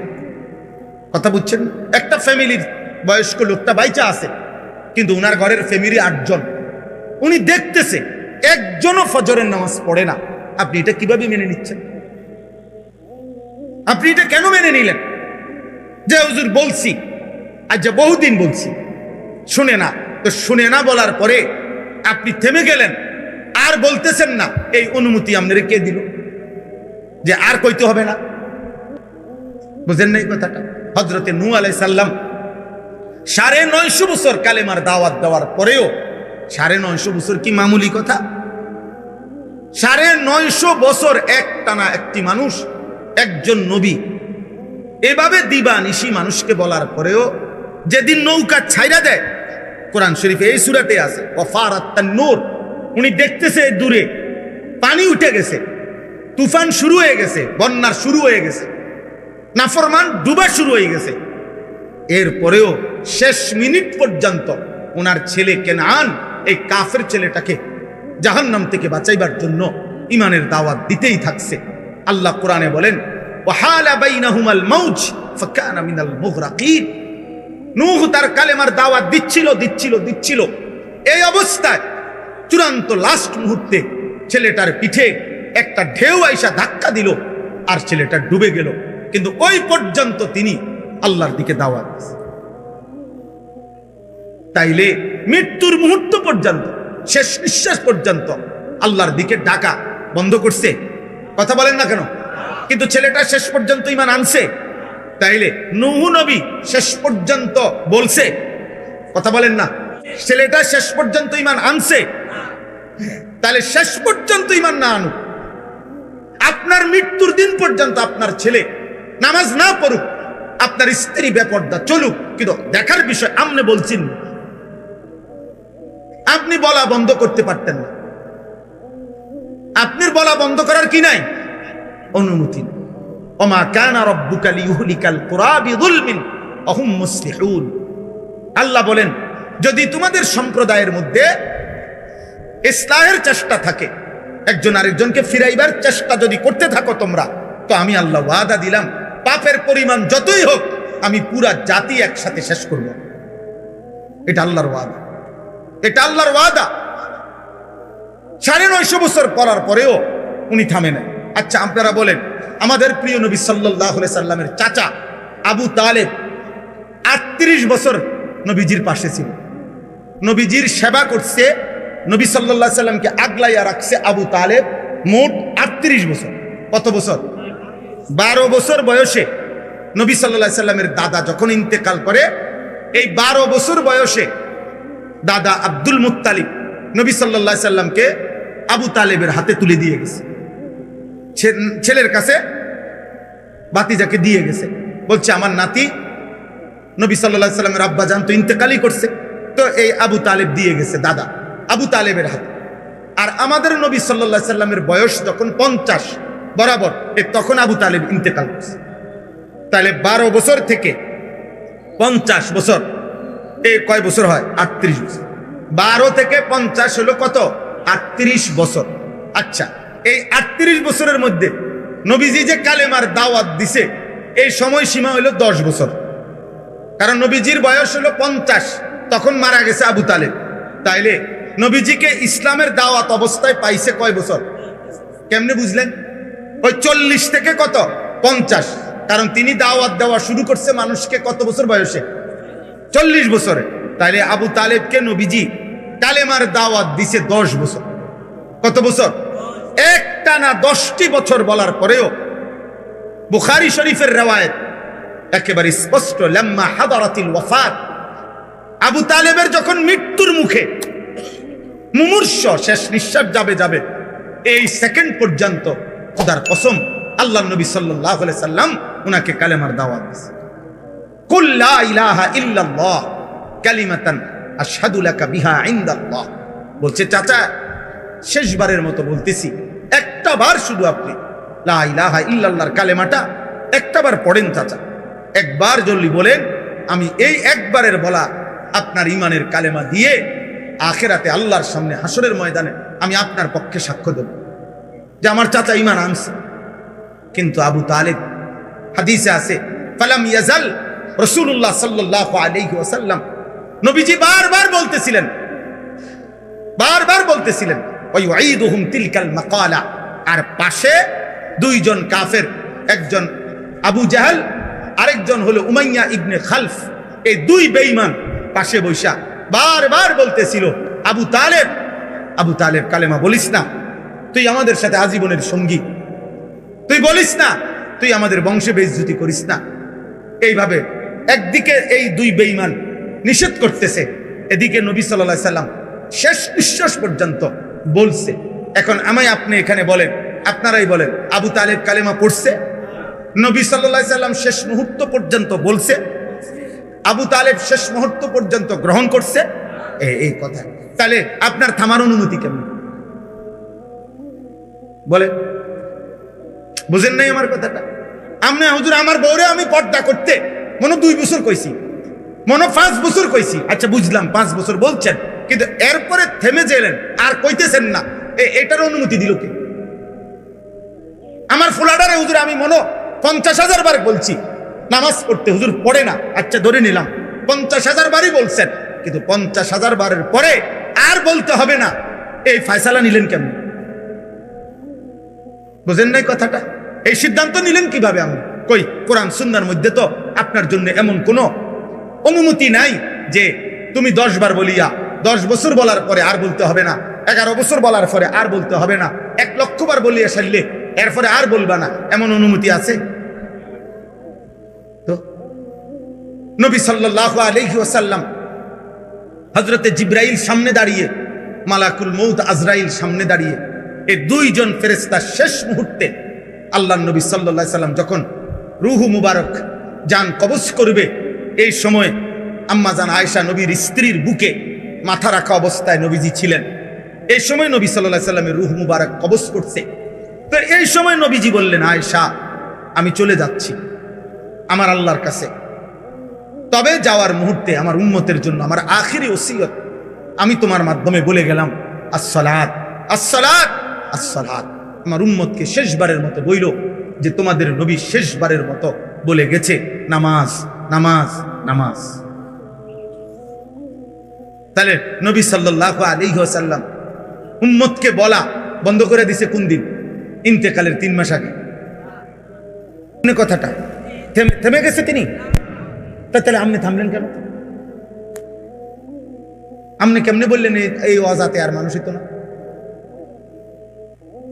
কথা বুঝছেন? একটা ফ্যামিলির বয়স্ক লোকটা বাইচা আছে, কিন্তু উনার ঘরের ফ্যামিলি 8 জন, উনি দেখতেছে একজনও ফজরের নামাজ পড়ে না। আপনি এটা কিভাবে মেনে নিচ্ছেন? আপনি এটা কেন মেনে নিলেন? যে হুজুর বলছি, আজ যে বহুদিন বলছি, শুনে না, তো শুনে না বলার পরে আপনি থেমে গেলেন, আর বলতেছেন না, এই অনুমতি আপনার কে দিল যে আর কইতে হবে না? বুঝেন না এই কথাটা? হযরতে নূহ আলাইহিস সালাম 950 বছর কালেমার দাওয়াত দেওয়ার পরেও, 950 বছর কি মামুলি কথা? 950 বছর একটানা একটি মানুষ, একজন নবী এভাবে দিবানিশি মানুষকে বলার পরেও, যেদিন নৌকা ছাইরা দেয়, কোরআন শরীফে এই সূরাতে আছে, ওয়াফারাত তান্নুর, উনি দেখতেছে দূরে পানি উঠে গেছে, তুফান শুরু হয়ে গেছে, বন্যা শুরু হয়ে গেছে, নাফরমান ডুবা শুরু হয়ে গেছে, এরপরেও শেষ মিনিট পর্যন্ত ওনার ছেলে কেনান, এই কাফের ছেলেটাকে জাহান্নাম থেকে বাঁচাইবার জন্য ইমানের দাওয়াত দিতেই থাকছে। আল্লাহ কোরআনে বলেন, ওয়াহালা বাইনাহুমাল মাউজ ফাকানা মিনাল মুগরাকিন। নূহ তার কালেমার দাওয়াত দিচ্ছিল। এই অবস্থায় চূড়ান্ত লাস্ট মুহূর্তে ছেলেটার পিঠে একটা ঢেউ আইসা ধাক্কা দিল, আর ছেলেটা ডুবে গেল। কিন্তু ওই পর্যন্ত তিনি আল্লাহর দিকে দাওয়াত দিয়েছেন। তাইলে মৃত্যুর মুহূর্ত পর্যন্ত, শেষ নিঃশ্বাস পর্যন্ত আল্লাহর দিকে ডাকা বন্ধ করছে? কথা বলেন না কেন? কিন্তু ছেলেটা শেষ পর্যন্ত ঈমান আনছে। তাইলে নূহ নবী শেষ পর্যন্ত বলছে? কথা বলেন না। ছেলেটা শেষ পর্যন্ত ঈমান আনছে। তাহলে শেষ পর্যন্ত ঈমান না আনুক, আপনার মৃত্যুর দিন পর্যন্ত আপনার ছেলে নামাজ না পড়ুক, আপনার স্ত্রী বেপর্দা চলুক, কিন্তু দেখার বিষয় আপনি বলছেন, আপনি বলা বন্ধ করতে পারতেন না। আপনার বলা বন্ধ করার কি নাই? অনুমতি নেই। ওমা কানা রাব্বুকা লিয়ুহলিকাল কুরা বিযুলমিন ওয়া হুম মুসলিহুন। আল্লাহ বলেন, যদি তোমাদের সম্প্রদায়ের মধ্যে ইসলাহের চেষ্টা থাকে, একজন আরেকজনকে ফিরাইবার চেষ্টা যদি করতে থাকো তোমরা, তো আমি আল্লাহ ওয়াদা দিলাম, পাপের পরিমাণ যতই হোক আমি পুরা জাতি একসাথে শেষ করব। এটা আল্লাহর ওয়াদা, এটা আল্লাহর ওয়াদা। 950 বছর পড়ার পরেও উনি থামে না। আচ্ছা, আপনারা বলেন, আমাদের প্রিয় নবী সাল্লাল্লাহু আলাইহি সাল্লামের চাচা আবু তালেব 38 বছর নবীজির পাশে ছিল, নবীজির সেবা করছে, নবী সাল্লাল্লাহু আলাইহি সাল্লামকে আগলাইয়া রাখছে আবু তালেব মোট 38 বছর। কত বছর? 12 বছর বয়সে নবী সাল্লাল্লাহু আলাইহি সাল্লামের দাদা যখন ইন্তেকাল করে, এই 12 বছর বয়সে দাদা আব্দুল মুত্তালিব নবী সাল্লাল্লাহু আলাইহি সাল্লামকে আবু তালেবের হাতে তুলে দিয়ে গেছে, ছেলের কাছে ভাতিজাকে দিয়ে গেছে, বলছে আমার নাতি নবী সাল্লাল্লাহু আলাইহি সাল্লামের আব্বা জান তো ইন্তেকালই করছে, তো এই আবু তালেব দিয়ে গেছে দাদা আবু তালেবের হাতে। আর আমাদের নবী সাল্লাল্লাহু আলাইহি সাল্লামের বয়স যখন 50 বরাবর, তখন আবু তালেব ইন্তেকাল করছে। তাহলে 12 বছর থেকে 50 বছর, এই কয় বছর হয়? 38 বছর। 12 থেকে 50 হলো কত? 38 বছর। আচ্ছা, এই 38 বছরের মধ্যে নবীজি যে কালেমার দাওয়াত দিছে, এই সময়সীমা হলো 10 বছর। কারণ নবীজির বয়স হলো 50, তখন মারা গেছে আবু তালেব। তাইলে নবীজিকে ইসলামের দাওয়াত অবস্থায় পাইছে কয় বছর? কেমনে বুঝলেন? ওই 40 থেকে কত? 50। কারণ তিনি দাওয়াত দেওয়া শুরু করছে মানুষকে কত বছর বয়সে? 40 বছরে। তাইলে আবু তালেবকে নবীজি কালেমার দাওয়াত দিছে 10 বছর। কত বছর? একটানা 10টি বছর বলার পরেও বুখারী শরীফের রিওয়ায়াত একেবারে স্পষ্ট, লাম্মা হাদারাতিল ওয়াফাত, আবু তালেবের যখন মৃত্যুর মুখে মুমূর্ষ, শেষ নিঃশ্বাস যাবে, এই সেকেন্ড পর্যন্ত খোদার কসম আল্লাহর নবী সাল্লাল্লাহু আলাইহি সাল্লাম উনাকে কালেমার দাওয়াত দিয়েছে। কুল লা ইলাহা ইল্লাল্লাহ কালিমাতান আশহাদু লাকা বিহা ইনদাল্লাহ। বলছে, চাচা শেষবারের মতো বলতেছি, একটা বার শুধু আপনি লা ইলাহা ইল্লাল্লাহর কালেমাটা একটাবার পড়েন চাচা, একবার জলদি বলেন, আমি এই একবারের বলা আপনার ইমানের কালেমা দিয়ে আখিরাতে আল্লাহর সামনে হাসরের ময়দানে আমি আপনার পক্ষে সাক্ষ্য দেব যে আমার চাচা ইমান আনছে। কিন্তু আবু তালেব, হাদিসে আছে, ফালাম ইয়াজাল রাসূলুল্লাহ সাল্লাল্লাহু আলাইহি ওয়াসাল্লাম, নবীজি বারবার বলতেছিলেন ওয়াইদুহুম তিলকাল মাকালা। আর পাশে দুইজন কাফের, একজন আবু জাহল, আরেকজন হলো উমাইয়া ইবনে খালফ, এই দুই বেঈমান পাশে বৈশা বারবার বলতেছিল, আবু তালেব কালেমা বলিস না, তুই আমাদের সাথে আজীবনের সঙ্গী, তুই বলিস না, তুই আমাদের বংশে বেইজ্জতি করিস না। এইভাবে একদিকে এই দুই বেঈমান নিষেধ করতেছে, এদিকে নবী সাল্লাল্লাহু আলাইহি সাল্লাম শেষ নিঃশ্বাস পর্যন্ত বলছে। এখন আমায় আপনি এখানে বলেন, আপনারাই বলেন, আবু তালেব কালেমা পড়ছে? নবী সাল্লাল্লাহু আলাইহি সাল্লাম শেষ মুহূর্ত পর্যন্ত বলছে? আবু তালেব শেষ মুহূর্ত পর্যন্ত গ্রহণ করছে? এই কথা। তাহলে আপনার থামার অনুমতি কেমন? বলে বুঝেন নাই আমার কথাটা? আপনি হুজুর আমার বউরে আমি পর্দা করতে মনে 2 বছর কইছি, মনে 5 বছর কইছি। আচ্ছা বুঝলাম 5 বছর বলছেন, কিন্তু এরপরে থেমে গেলেন আর কইতেছেন না, এটার অনুমতি দিল কে? আমার ফুলাডারে হুজুর আমি মনে 50,000 বার বলছি নামাজ পড়তে, হুজুর পড়ে না, আচ্ছা ধরে নিলাম 50,000 বারই বলছেন, কিন্তু 50,000 বারের পরে আর বলতে হবে না, এই ফয়সালা নিলেন কেমন? বুঝেন নাই কথাটা? এই সিদ্ধান্ত নিলেন কিভাবে? আমি কই কোরআন সুন্নাহর মধ্যে তো আপনার জন্য এমন কোনো অনুমতি নাই যে তুমি 10 বার বলিয়া 10 বছর বলার পরে আর বলতে হবে না, 11 বছর বলার পরে আর বলতে হবে না, 1 লক্ষ বার বলিয়া সারলে এরপরে আর বলবা না, এমন অনুমতি আছে? তো নবী সাল্লাল্লাহু আলাইহি ওয়াসাল্লাম হযরতে জিবরাইল সামনে দাঁড়িয়ে, মালাকুল মউত আজরাইল সামনে দাঁড়িয়ে, এই দুইজন ফেরেশতা শেষ মুহূর্তে আল্লাহর নবী সাল্লাল্লাহু আলাইহি সাল্লাম যখন রূহু মুবারক জান কবজ করবে, এই সময় আম্মা জান আয়েশা নবীর স্ত্রীর বুকে মাথা রাখা অবস্থায় নবীজি ছিলেন। এই সময় নবী সাল্লাল্লাহু আলাইহি সাল্লামের রূহ মুবারক কবজ করছে। তো এই সময় নবীজি বললেন, আয়েশা আমি চলে যাচ্ছি আমার আল্লাহর কাছে, তবে যাওয়ার মুহূর্তে আমার উম্মতের জন্য আমার আখিরি ওসিয়ত আমি তোমার মাধ্যমে বলে গেলাম, আসসালাত আসসালাত আসসালাত। আমার উম্মতকে শেষবারের মতো বইল যে তোমাদের নবী শেষবারের মতো বলে গেছে, নামাজ নামাজ নামাজ। তাহলে নবী সাল্লাল্লাহু আলাইহি ওয়াসাল্লাম উম্মতকে বলা বন্ধ করে দিছে কোন দিন? ইন্তেকালের 3 মাস আগে। কথাটা থেমে গেছে তিনি। তাহলে আপনি থামলেন কেন? আপনি কেমনে বললেন এই অজাতে আর মানুষ হইতো না?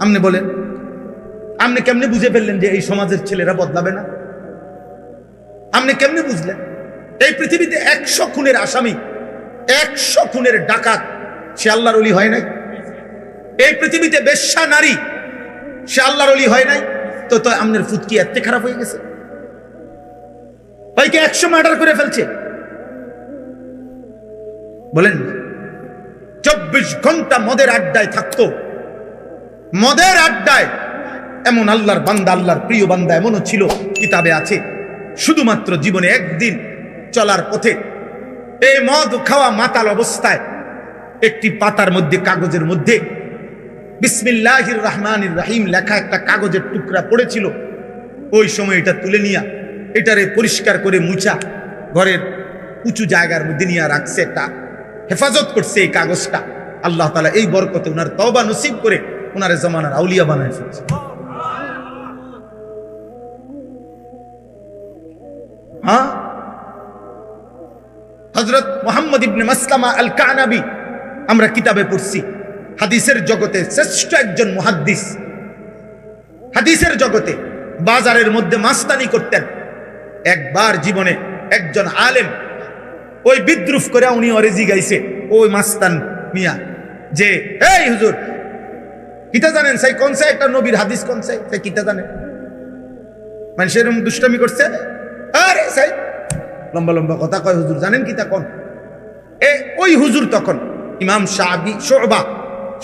আপনি বলেন, আপনি কেমনে বুঝে ফেললেন যে এই সমাজের ছেলেরা বদলাবে না? আপনি কেমনে বুঝলেন? এই পৃথিবীতে 100 খুনের আসামি, 100 খুনের ডাকাত, সে আল্লাহর ওলি হয় নাই? এই পৃথিবীতে বেশ্যা নারী, সে আল্লাহর ওলি হয় নাই? তো আপনার ফুটকি এত খারাপ হয়ে গেছে? ভাইকে 100 মার্ডার করে ফেলছে, বলেন 24 ঘন্টা মদের আড্ডায় থাকতো। মদের আড্ডায় এমন আল্লাহর বান্দা, আল্লাহর প্রিয় বান্দা এমনও ছিল, কিতাবে আছে, শুধুমাত্র জীবনে একদিন চলার পথে এই মদ খাওয়া মাতাল অবস্থায় একটি পাতার মধ্যে, কাগজের মধ্যে বিসমিল্লাহির রহমানির রহিম লেখা একটা কাগজের টুকরা পড়েছিল। ওই সময় এটা তুলে নিয়া, এটারে পরিষ্কার করে মুছা ঘরের উঁচু জায়গার মধ্যে নিয়ে রাখছে, একটা হেফাজত করছে এই কাগজটা। আল্লাহ তাআলা এই বরকতে ওনার তওবা নসিব করে ওনারে জামানার আউলিয়া বানায় ফেলছে। হ্যাঁ, হযরত মুহাম্মদ ইবনে মাসলামা আল কানাবী আমরা কিতাবে পড়ছি, হাদিসের জগতে শ্রেষ্ঠ একজন মুহাদ্দিস। হাদিসের জগতে বাজারের মধ্যে মাস্তানি করতেন। একবার জীবনে একজন আলেম ওই বিদ্রুপ করে উনি অরেজি গাইছে ওই মাস্তান মিয়া যে, এই হুজুর কিতা জানেন সেই কোন সে একটা নবীর হাদিস কোন সে কিতা জানেন? মানুষের দুষ্টামি করছে, আরে সেই লম্বা লম্বা কথা কয়, হুজুর জানেন কিতা কোন? ওই হুজুর তখন ইমাম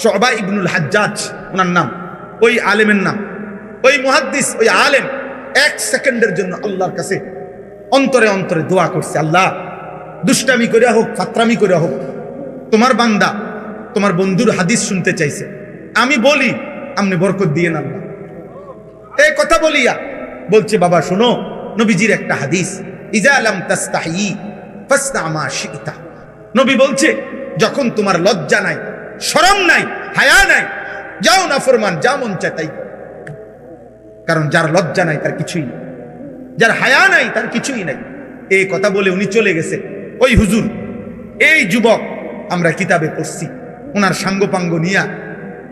শুবা ইবনুল হাজ্জাজ ওনার নাম, ওই আলেমের নাম, ওই মুহাদ্দিস, ওই আলেম 1 সেকেন্ডের জন্য আল্লাহর কাছে অন্তরে অন্তরে দোয়া করছে, আল্লাহ দুষ্টামি করে হোক, ফাত্রামি করে হোক, তোমার বান্দা তোমার বন্ধুর হাদিস শুনতে চাইছে, আমি বলি আপনি বরকত দিয়ে না। এই কথা বলিয়া বলছে, বাবা শোনো নবীজির একটা হাদিস, ইজা লাম তাস্তাহি ফাসনা মা শিতা। নবী বলছে, যখন তোমার লজ্জা নাই, শরম নাই, হায়া নাই, যাও না ফরমান, যা মন চায় তাই। কারণ যার লজ্জা নাই তার কিছুই নেই, যার হায়া নাই তার কিছুই নাই। এই কথা বলে উনি চলে গেছে। ওই হুজুর, এই যুবক আমরা কিতাবে পড়ছি, ওনার সাঙ্গপাঙ্গ নিয়া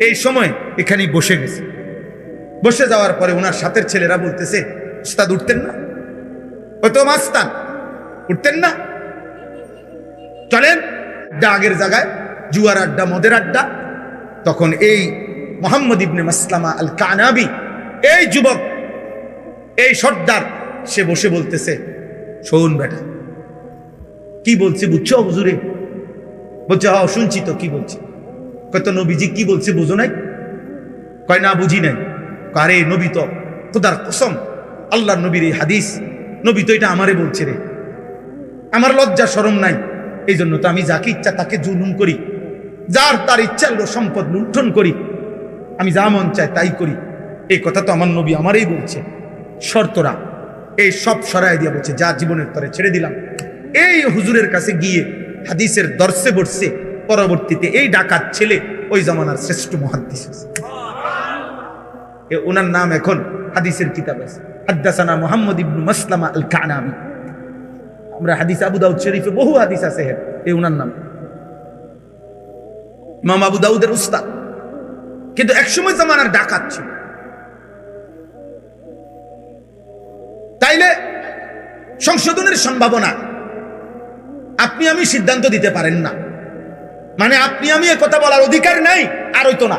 এই সময় এখানেই বসে গেছে। বসে যাওয়ার পরে ওনার সাথের ছেলেরা বলতেছে, উস্তাদ উঠতেন না? ও তো মাস্তান, উঠতেন না? চলেন আগের জায়গায়, জুয়ার আড্ডা, মদের আড্ডা। তখন এই মুহাম্মদ ইবনে মাসলামা আল কানাবী, এই যুবক, এই সর্দার, সে বসে বলতেছে, শোন বেটা কি বলছি বুঝছো হুজুরে? বলছে, হ্যাঁ শুনছি তো, কি বলছি? কত নবীজি কি বলছে বুঝো নাই? কয় না বুঝি নাই। আরে নবী তো খোদার কসম, আল্লাহর নবীর এই হাদিস, নবী তো এটা আমারে বলছে রে, আমার লজ্জা শরম নাই, এই জন্য তো আমি যাকে ইচ্ছা তাকে জুলুম করি, যার তার ইচ্ছা সম্পদ লুণ্ঠন করি, আমি যা মন চায় তাই করি। এই কথা তো আমার নবী আমারই বলছে। শর্তরা, এই সব সরাই দিয়ে বলছে যা জীবনের তরে ছেড়ে দিলাম। এই হুজুরের কাছে গিয়ে হাদিসের দর্শে বসছে। পরবর্তীতে এই ডাকাত ছেলে ওই জামানার শ্রেষ্ঠ মুহাদ্দিস। ওনার নাম এখন হাদিসের কিতাব আছে, হাদ্দাসানা মুহাম্মদ ইবনে মাসলামা আল কানাবি। আমরা হাদিস আবু দাউদ শরীফে বহু হাদিস আছে, এই ওনার নাম ইমাম আবু দাউদের উস্তাদ। কিন্তু একসময় জামানার ডাকাত ছিল। তাইলে সংশোধনের সম্ভাবনা আপনি আমি সিদ্ধান্ত দিতে পারেন না, মানে আপনি আমি কথা বলার অধিকার নাই, আর হইতো না।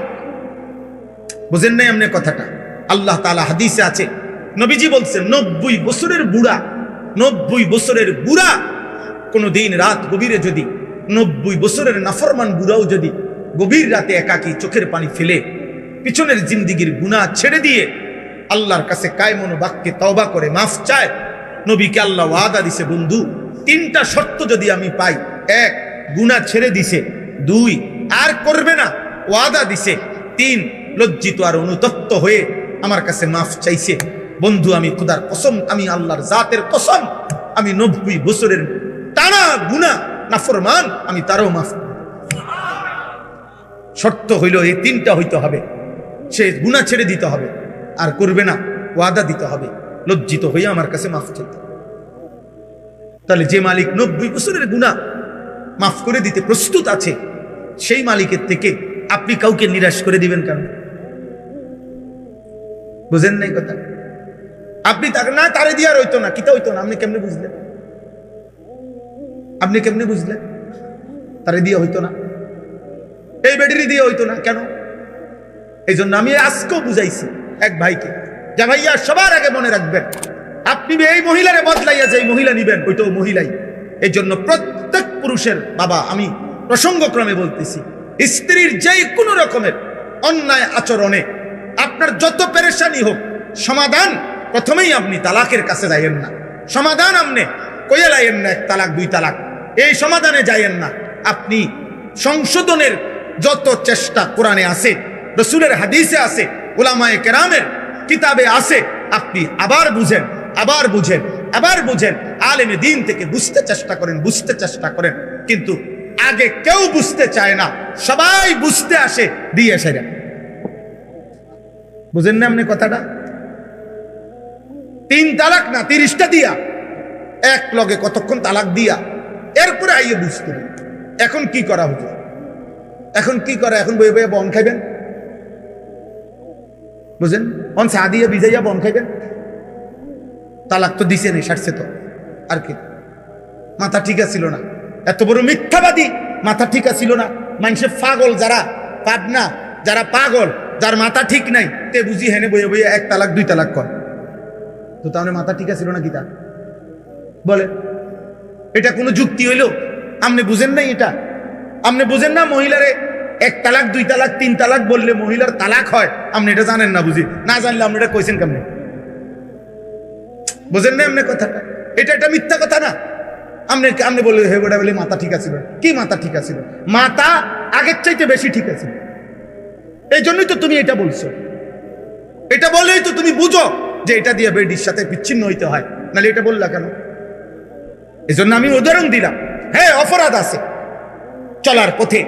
বুঝেন নাই এমনি কথাটা? আল্লাহ তাআলা হাদিসে আছে, নবীজি বলছেন 90 বছরের বুড়া, 90 বছরের বুড়া কোন দিন রাত গভীরে যদি 90 বছরের নাফরমান বুড়াও যদি গভীর রাতে একাকী চোখের পানি ফেলে পিছনের জিন্দিগির গুনাহ ছেড়ে দিয়ে আল্লাহর কাছে কায়মন বাক্যে তওবা করে মাফ চায়, নবীকে আল্লাহ ওয়াদা দিছে, বন্ধু 3টা শর্ত যদি আমি পাই, 1 গুনাহ ছেড়ে দিছে, 2 আর করবে না ওয়াদা দিছে, 3 লজ্জিত আর অনুতপ্ত হয়ে আমার কাছে মাফ চাইছে, বন্ধু আমি খোদার কসম, আমি আল্লাহর জাতের কসম, আমি 90 বছরের টানা গুনাহ নাফরমান আমি তারও মাফ। শর্ত হইল এই 3টা হইতে হবে, সে গুনাহ ছেড়ে দিতে হবে, আর করবে না, ওয়াদা দিতে হবে, লজ্জিত হয়ে আমার কাছে মাফ চাইতে। তাহলে যে মালিক 90 বছরের গুনাহ মাফ করে দিতে প্রস্তুত আছে, সেই মালিকের থেকে আপনি কাউকে নিরাশ করে দিবেন কেন? বুঝেন নাই কথা? আপনি তাকে না তারে দিয়ে আর হইতো না, কিতা হইতো না, আপনি কেমনে বুঝলেন? আপনি কেমনে বুঝলেন তারে দিয়ে হইতো না? এই বেডিরি দিয়ে হইতো না কেন? এই জন্য আমি আজকেও বুঝাইছি এক ভাইকে, যে ভাইয়া সবার আগে মনে রাখবেন, আপনি এই মহিলারে বদলাইয়া যে মহিলা নিবেন ওইটাও মহিলাই। এই জন্য প্রত্যেক পুরুষের বাবা, আমি প্রসঙ্গক্রমে বলতেছি, স্ত্রীর যে কোনো রকমের অন্যায় আচরণে আপনার যত পেরেশানি হোক, সমাধান প্রথমেই আপনি তালাকের কাছে যাইয়েন না। সমাধান আপনি কইয়া লাইয়েন না 1 তালাক 2 তালাক, এই সমাধানে যাইয়েন না। আপনি সংশোধনের যত চেষ্টা কোরআনে আছে, রাসূলের হাদিসে আছে, উলামায়ে কেরামের কিতাবে আছে, আপনি আবার বুঝেন, আবার বুঝেন, আবার বুঝেন, আলেমে দ্বীন থেকে বুঝতে চেষ্টা করেন, বুঝতে চেষ্টা করেন। কিন্তু আগে কেউ বুঝতে চায় না, সবাই বুঝতে আসে দিয়ে সেরা। বুঝেন না আপনি কথাটা? 3 তালাক না 30টা দিয়া, এক লগে কতক্ষণ তালাক দিয়া এরপরে আইয়ে বুঝতে হবে। এখন কি করা হতো? এখন কি করা? এখন বইয়ে বইয়ে বন খাইবেন, বুঝেন? অন চা দিয়ে ভিজাইয়া বন খাইবেন। তালাক তো দিছে নেই, সারছে তো, আর কি? মাথা ঠিক ছিল না, এত বড় মিথ্যাবাদী, মাথা ঠিক ছিল না। মানুষের পাগল যারা, পাবনা যারা পাগল, যার মাথা ঠিক নাই, তে বুঝি হেনে বইয়ে বইয়ে 1 তালাক 2 তালাক কর। তো তাহলে মাথা ঠিক ছিল না কি তা বলে? এটা কোনো যুক্তি হইল? আপনি বুঝেন নাই এটা? আপনি বুঝেন না মহিলারে 1 তালাক 2 তালাক 3 তালাক বললে মহিলার তালাক হয়? আপনি এটা জানেন না, বুঝি না জানলে আপনি এটা কইছেন কেমনে? বুঝেন না আপনি কথাটা? এটা একটা মিথ্যা কথা না? আপনি বলে হে গোটা বলে মাথা ঠিক আছে। কি মাথা ঠিক আছে? মাথা আগের চাইতে বেশি ঠিক আছে। এই জন্যই তো তুমি এটা বলছো। এটা বলেই তো তুমি বুঝো যে এটা দিয়ে বেডির সাথে বিচ্ছিন্ন হইতে হয়, নাহলে এটা বললা কেন? এই জন্য আমি উদাহরণ দিলাম। হ্যাঁ, অপরাধ আছে চলার পথে,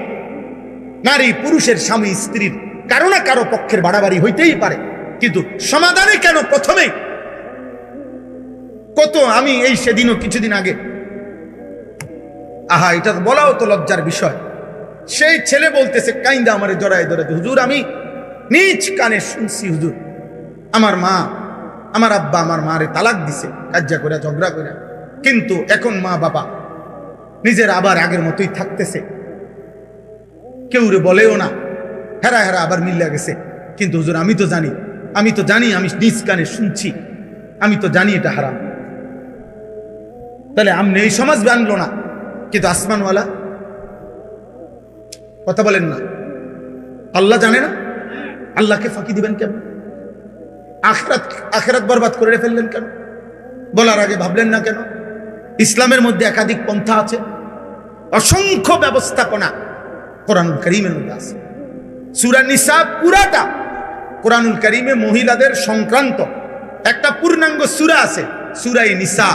নারী পুরুষের, স্বামী স্ত্রীর কারো না কারো পক্ষের বাড়াবাড়ি হইতেই পারে, কিন্তু সমাধানে কেন প্রথমেই? কত আমি এই সেদিনও কিছুদিন আগে, আহা এটা বলাও তো লজ্জার বিষয়, সেই ছেলে বলতেছে কাইন্দা আমারে জড়ায় ধরেছে, হুজুর আমি নিজ কানে শুনছি, হুজুর আমার মা, আমার আব্বা আমার মারে তালাক দিছে, কাজ্জা করে ঝগড়া করে, কিন্তু এখন মা বাবা নিজের আবার আগের মতোই থাকতেছে, কেউ রে বলেও না, হেরা হেরা আবার মিলে গেছে। কিন্তু হুজুর আমি তো জানি, আমি নিজ কানে শুনছি, আমি তো জানি এটা হারাম। তাহলে আমনে এই সমাজ বানলো না, কিন্তু আসমানওয়ালা কথা বলেন না, আল্লাহ জানে না? আল্লাহকে ফাঁকি দিবেন কেন? আখিরাত বরবাদ করে ফেললেন কেন? বলার আগে ভাবলেন না কেন? ইসলামের মধ্যে একাধিক পন্থা আছে, অসংখ্য ব্যবস্থাপনা কোরআনুল কারীমের মধ্যে আছে। সূরা নিসা পুরাটা কোরআনুল কারীমে মহিলাদের সংক্রান্ত একটা পূর্ণাঙ্গ সূরা আছে, সূরায়ে নিসা।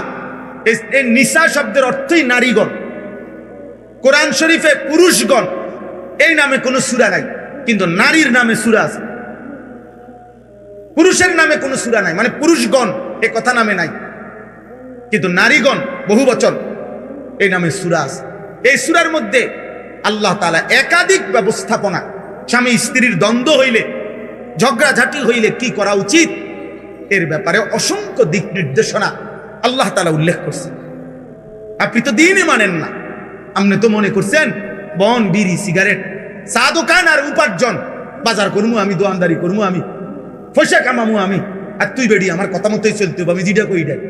এই নিসা শব্দের অর্থই নারীগণ। কোরআন শরীফে পুরুষগণ এই নামে কোনো সূরা নাই, কিন্তু নারীর নামে সূরা আছে। পুরুষের নামে কোনো সূরা নাই, মানে পুরুষগণ এ কথা নামে নাই, কিন্তু নারীগণ বহুবচন এই নামে সূরা আছে। এই সূরার মধ্যে আল্লাহ তাআলা একাধিক ব্যবস্থাপনা, স্বামী স্ত্রীর দ্বন্দ্ব হইলে, ঝগড়াঝাটি হইলে কি করা উচিত এর ব্যাপারে অসংখ্য দিক নির্দেশনা আল্লাহ তাআলা উল্লেখ করছেন। আপনি তো দিনই মানেন না, আপনি তো মনে করছেন বন, বিড়ি, সিগারেট, চা দোকান আর উপার্জন, বাজার করবো আমি, দোয়ানদারি করবো আমি, পয়সা কামামু আমি, আর তুই বেড়ি আমার কথা মতোই চলতে হবে, আমি যেটা কই দেয়।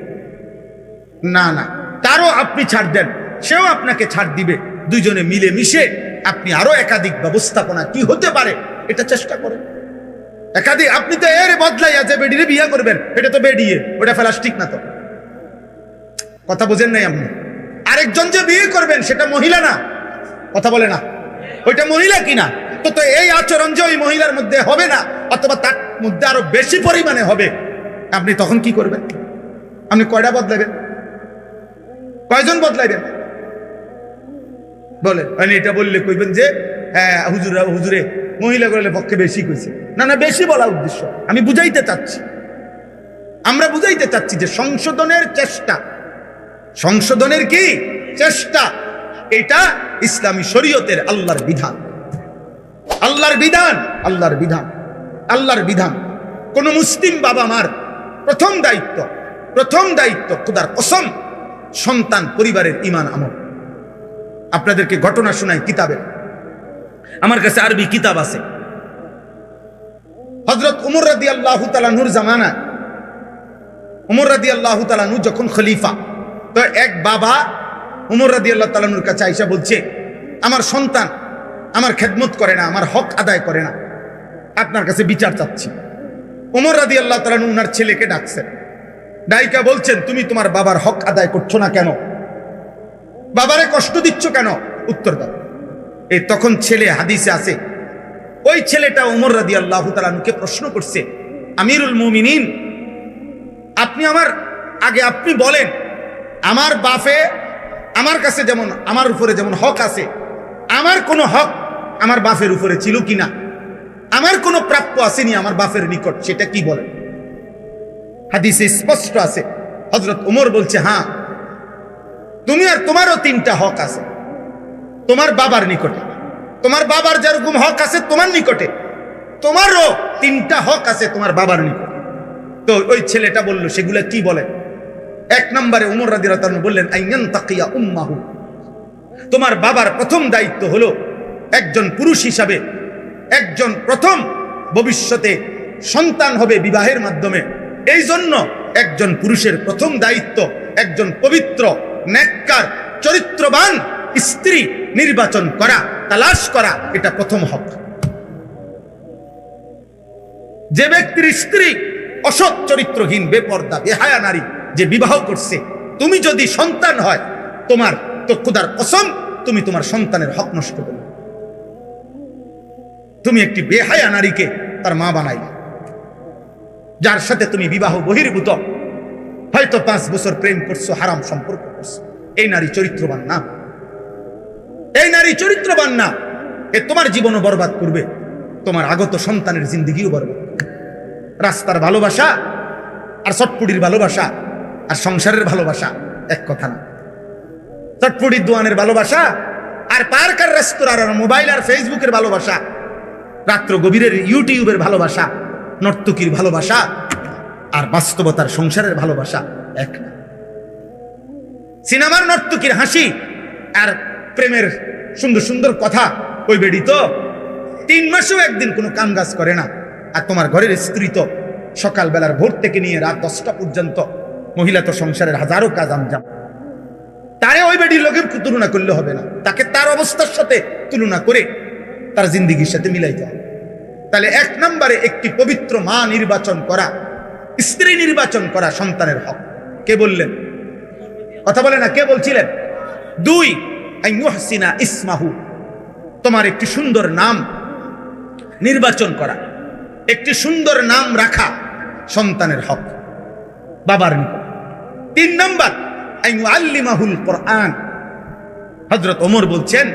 না না, তারও আপনি ছাড় দেন, সেও আপনাকে ছাড় দিবে। দুইজনে মিলে মিশে আপনি আরো একাধিক ব্যবস্থাপনা কি হতে পারে এটা চেষ্টা করেন। একাধিক, আপনি তো এর বদলাই আছে বেডিরে বিয়ে করবেন, এটা তো বেডিয়ে, ওটা প্লাস্টিক না। তো কথা বোঝেন নাই আপনি? আরেকজন যে বিয়ে করবেন সেটা মহিলা না, কথা বলে না, ওইটা মহিলা কিনা? তো এই আচরণ যে ওই মহিলার মধ্যে হবে না, অথবা তার মধ্যে আরো বেশি পরিমাণে হবে, আপনি তখন কি করবেন? আপনি কয়টা বদলাবেন? কয়জন বদলাইবেন? বলে এটা বললে কইবেন যে হ্যাঁ হুজুরে মহিলা করলে পক্ষে বেশি কইছে। না না, বেশি বলা উদ্দেশ্য, আমি বুঝাইতে চাচ্ছি, আমরা বুঝাইতে চাচ্ছি যে সংশোধনের চেষ্টা, সংশোধনের কি চেষ্টা, এটা ইসলামী শরীয়তের আল্লাহর বিধান। আল্লাহর বিধান, আল্লাহর বিধান, আল্লাহর বিধান। কোন মুসলিম বাবা মার প্রথম দায়িত্ব খোদার কসম, সন্তান পরিবারের ঈমান আমল। আপনাদেরকে ঘটনা শোনাই কিতাবের, আমার কাছে আরবি কিতাব আছে। হযরত উমর রাদিয়াল্লাহু তাআলা আনহুর জামানায়, উমর রাদিয়াল্লাহু তাআলা আনহু যখন খলিফা, তো এক বাবা উমর রাদিয়াল্লাহু তাআলা আনহুর কাছে আইসা বলছে, আমার সন্তান আমার খেদমত করে না, আমার হক আদায় করে না, আপনার কাছে বিচার চাচ্ছি। উমর রাদিয়াল্লাহু তাআলা আনহু উনার ছেলেকে ডাকছেন, ডাইকা বলছেন, তুমি তোমার বাবার হক আদায় করছো না কেন? বাবারে কষ্ট দিচ্ছ কেন? উত্তর দাও। এই তখন ছেলে, হাদিসে আছে, ওই ছেলেটা উমর রাদিয়াল্লাহু তাআলা আনহুকে প্রশ্ন করছে, আমিরুল মুমিনিন, আপনি আপনি বলেন, আমার বাপে আমার কাছে যেমন, আমার উপরে যেমন হক আছে, আমার কোনো হক আমার বাপের উপরে ছিল কিনা, আমার কোনো প্রাপ্য আসেনি আমার বাপের নিকট, সেটা কি বলেন? হাদিসে স্পষ্ট আছে। হযরত ওমর বলছে, হ্যাঁ, তুমি আর তোমারও 3টা হক আছে তোমার বাবার নিকটে, তোমার বাবার যেরকম হক আছে তোমার নিকটে, তোমারও 3টা হক আছে তোমার বাবার নিকটে। তো ওই ছেলেটা বলল, সেগুলা কি বলে? 1 নম্বরে উমর রাদিয়াল্লাহু আনহু বললেন, আইয়ান তাকিয়া উম্মাহু, তোমার বাবার প্রথম দায়িত্ব হলো একজন পুরুষ হিসাবে, একজন প্রথম ভবিষ্যতে সন্তান হবে বিবাহের মাধ্যমে, এই জন্য একজন পুরুষের প্রথম দায়িত্ব একজন পবিত্র, নেককার, চরিত্রবান স্ত্রী নির্বাচন করা, তালাশ করা, এটা প্রথম হক। যে ব্যক্তির স্ত্রী অসৎ চরিত্রহীন, বেপর্দা, বেহায়া নারী যে বিবাহ করছে, তুমি যদি সন্তান হয়, তোমার তো খোদার কসম তুমি তোমার সন্তানের হক নষ্ট করবে। তুমি একটি বেহায়া নারীকে তার মা বানাইলে, যার সাথে তুমি বিবাহ বহির্ভূত, হয়তো 5 বছর প্রেম করছো, হারাম সম্পর্ক করছো, এই নারী চরিত্রবান না, এই নারী চরিত্রবান না। এ তোমার জীবনও বরবাদ করবে, তোমার আগত সন্তানের জিন্দেগিও বরবাদ। রাস্তার ভালোবাসা আর চটপুটির ভালোবাসা আর সংসারের ভালোবাসা এক কথা না। চটপুটির দোয়ানের ভালোবাসা আর পার্ক আর রেস্তোরাঁ আর মোবাইল আর ফেসবুকের ভালোবাসা, রাত্র গভীরের ইউটিউবের ভালোবাসা, নর্তকীর ভালোবাসা আর বাস্তবতার সংসারের ভালোবাসা এক না। সিনেমার নর্তকীর হাসি আর প্রেমের সুন্দর সুন্দর কথা, ওই বেডি তো 3 মাসেও একদিন কোনো কাম কাজ করে না, আর তোমার ঘরের স্ত্রী তো সকালবেলার ভোর থেকে নিয়ে রাত 10টা পর্যন্ত, মহিলা তো সংসারের হাজারো কাজ আঞ্জাম। তারে ওই বেডির লোকে তুলনা করলে হবে না, তাকে তার অবস্থার সাথে তুলনা করে তার জিন্দিগির সাথে মিলাইতে হবে। তাহলে 1 নম্বরে একটি পবিত্র মা নির্বাচন করা, স্ত্রী নির্বাচন করা সন্তানের হক। কে বললেন? কথা বলে না, কে বলছিলেন? 2, আইয়ুহসিনা ইসমাহু, তোমার একটি সুন্দর নাম নির্বাচন করা, একটি সুন্দর নাম রাখা সন্তানের হক। বাবার নিকট। 3 নাম্বার আইয়ুআল্লিমাহুল কোরআন। হযরত ওমর বলছেন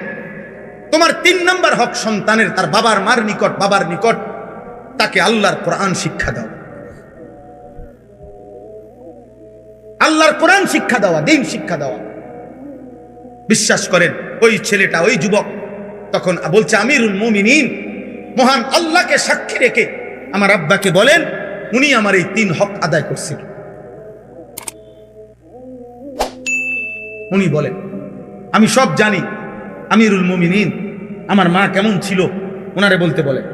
তোমার 3 নাম্বার হক সন্তানের তার বাবার নিকট তাকে আল্লাহর কোরআন শিক্ষা দাও। আল্লাহর কোরআন শিক্ষা দেওয়া, দ্বীন শিক্ষা দেওয়া। বিশ্বাস করেন ওই ছেলেটা, ওই যুবক তখন বলছে আমিরুল মুমিনিন, মহান আল্লাহকে সাক্ষী রেখে আমার আব্বাকে বলেন উনি আমার এই 3 হক আদায় করছেন। উনি বলেন আমি সব জানি আমিরুল মুমিনিন, আমার মা কেমন ছিল ওনারে বলতে বলেন,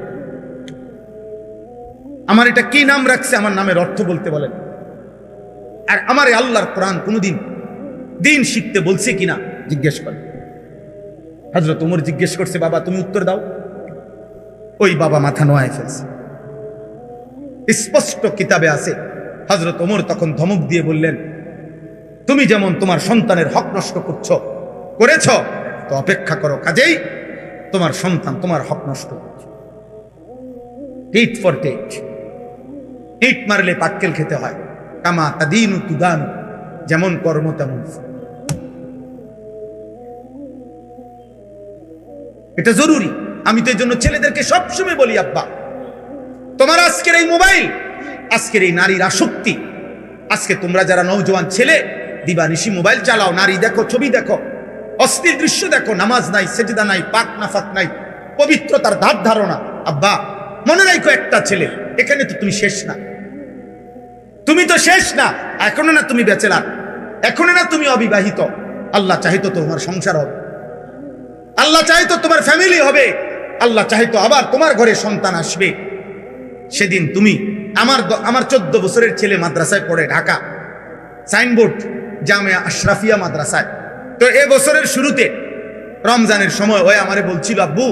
আমার এটা কি নাম রাখছে আমার নামের অর্থ বলতে বলেন, আর আমার আল্লাহর কোরআন কোনদিন দ্বীন শিখতে বলছে কিনা জিজ্ঞেস করেন। হযরত ওমর জিজ্ঞেস করছে বাবা তুমি উত্তর দাও। ওই বাবা মাথা নোয়ায় ফেলছে। স্পষ্ট কিতাবে আছে হযরত ওমর তখন ধমক দিয়ে বললেন তুমি যেমন তোমার সন্তানের হক নষ্ট করেছ তো অপেক্ষা করো, কাজেই তোমার সন্তান তোমার হক নষ্ট করছে। টিট ফর টিট, ইট মারলে পাক্কেল খেতে হয়। কামা তাদিনু তুদান, যেমন কর্ম তেমন। এটা জরুরি। আমি তো এই জন্য ছেলেদেরকে সবসময় বলি আব্বা তোমার আজকের এই মোবাইল, আজকের এই নারীর আসক্তি, আজকে তোমরা যারা নওজোয়ান ছেলে দিবানিশি মোবাইল চালাও, নারী দেখো, ছবি দেখো, অশ্লীল দৃশ্য দেখো, নামাজ নাই, সেজদা নাই, পাক নাফাক নাই, পবিত্রতার ধার ধারণা। আব্বা মনে রাখো একটা ছেলে, এখানে তো তুমি শেষ না, তুমি তো শেষ না, এখনো না তুমি ব্যাচেলার, এখনো না তুমি অবিবাহিত। আল্লাহ চাহিতো তোমার সংসার হবে, আল্লাহ চাহিতো তোমার ফ্যামিলি হবে, আল্লাহ চাহিতো আবার তোমার ঘরে সন্তান আসবে। সেদিন তুমি আমার 14 বছরের ছেলে মাদ্রাসায় পড়ে, ঢাকা সাইনবোর্ড জামিয়া আশরাফিয়া মাদ্রাসায়। তো এ বছরের শুরুতে রমজানের সময় ওই আমারে বলছিল আব্বু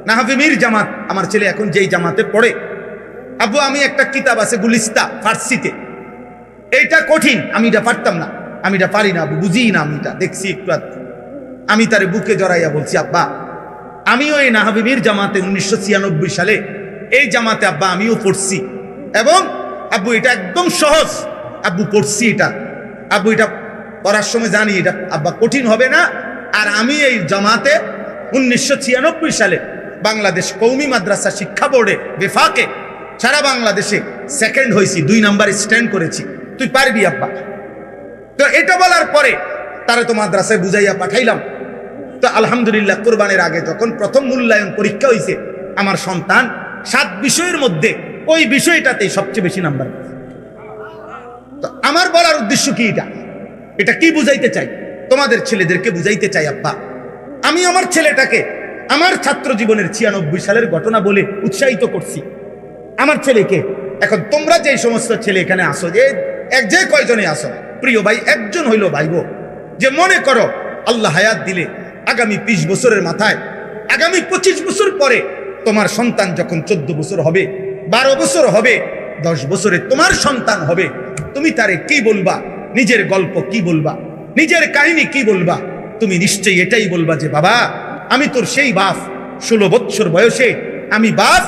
নাহাফিমির জামাত, আমার ছেলে এখন যেই জামাতে পড়ে, আব্বু আমি একটা কিতাব আছে গুলিস্তা ফার্সিতে, এইটা কঠিন, আমি এটা পারতাম না, আমি এটা পারি না আব্বু, বুঝি না, আমি এটা দেখছি একটু। আমি তার বুকে জড়াইয়া বলছি আব্বা আমিও এই নাহাবিবির জামাতে 1996 সালে এই জামাতে আব্বা আমিও পড়ছি, এবং আব্বু এটা একদম সহজ, আব্বু পড়ছি এটা, আব্বু এটা পড়ার সময় জানি এটা আব্বা কঠিন হবে না। আর আমি এই জামাতে 1996 সালে বাংলাদেশ কওমি মাদ্রাসা শিক্ষা বোর্ডে বেফাকে সারা বাংলাদেশে সেকেন্ড হয়েছি, 2 নাম্বার স্ট্যান্ড করেছি, তুই পারবি আব্বা। তো এটা বলার পরে তারা তো মাদ্রাসায় বুঝাইয়া পাঠাইলাম। তো আলহামদুলিল্লাহ কোরবানের আগে যখন প্রথম মূল্যায়ন পরীক্ষা হয়েছে, আমার সন্তান 7 বিষয়ের মধ্যে ওই বিষয়টাতেই সবচেয়ে বেশি নাম্বার। তো আমার বলার উদ্দেশ্য কি, এটা কি বুঝাইতে চাই, তোমাদের ছেলেদেরকে বুঝাইতে চাই আব্বা আমি আমার ছেলেটাকে আমার ছাত্র জীবনের 96 সালের ঘটনা বলে উৎসাহিত করছি আমার ছেলেকে। এখন তোমরা যে সমস্ত ছেলে এখানে আসো, যে কয়জনে আসো, প্রিয় ভাই একজন হইল ভাই গো, যে মনে করো আল্লাহ হায়াত দিলে আগামী 20 বছরের মাথায়, আগামী 25 বছর পরে তোমার সন্তান যখন 14 বছর হবে, 12 বছর হবে, 10 বছরে তোমার সন্তান হবে, তুমি তারে কি বলবা, নিজের গল্প কি বলবা, নিজের কাহিনী কি বলবা? তুমি নিশ্চয়ই এটাই বলবা যে বাবা আমি তোর সেই বাপ, 16 বছর বয়সে আমি বাপ,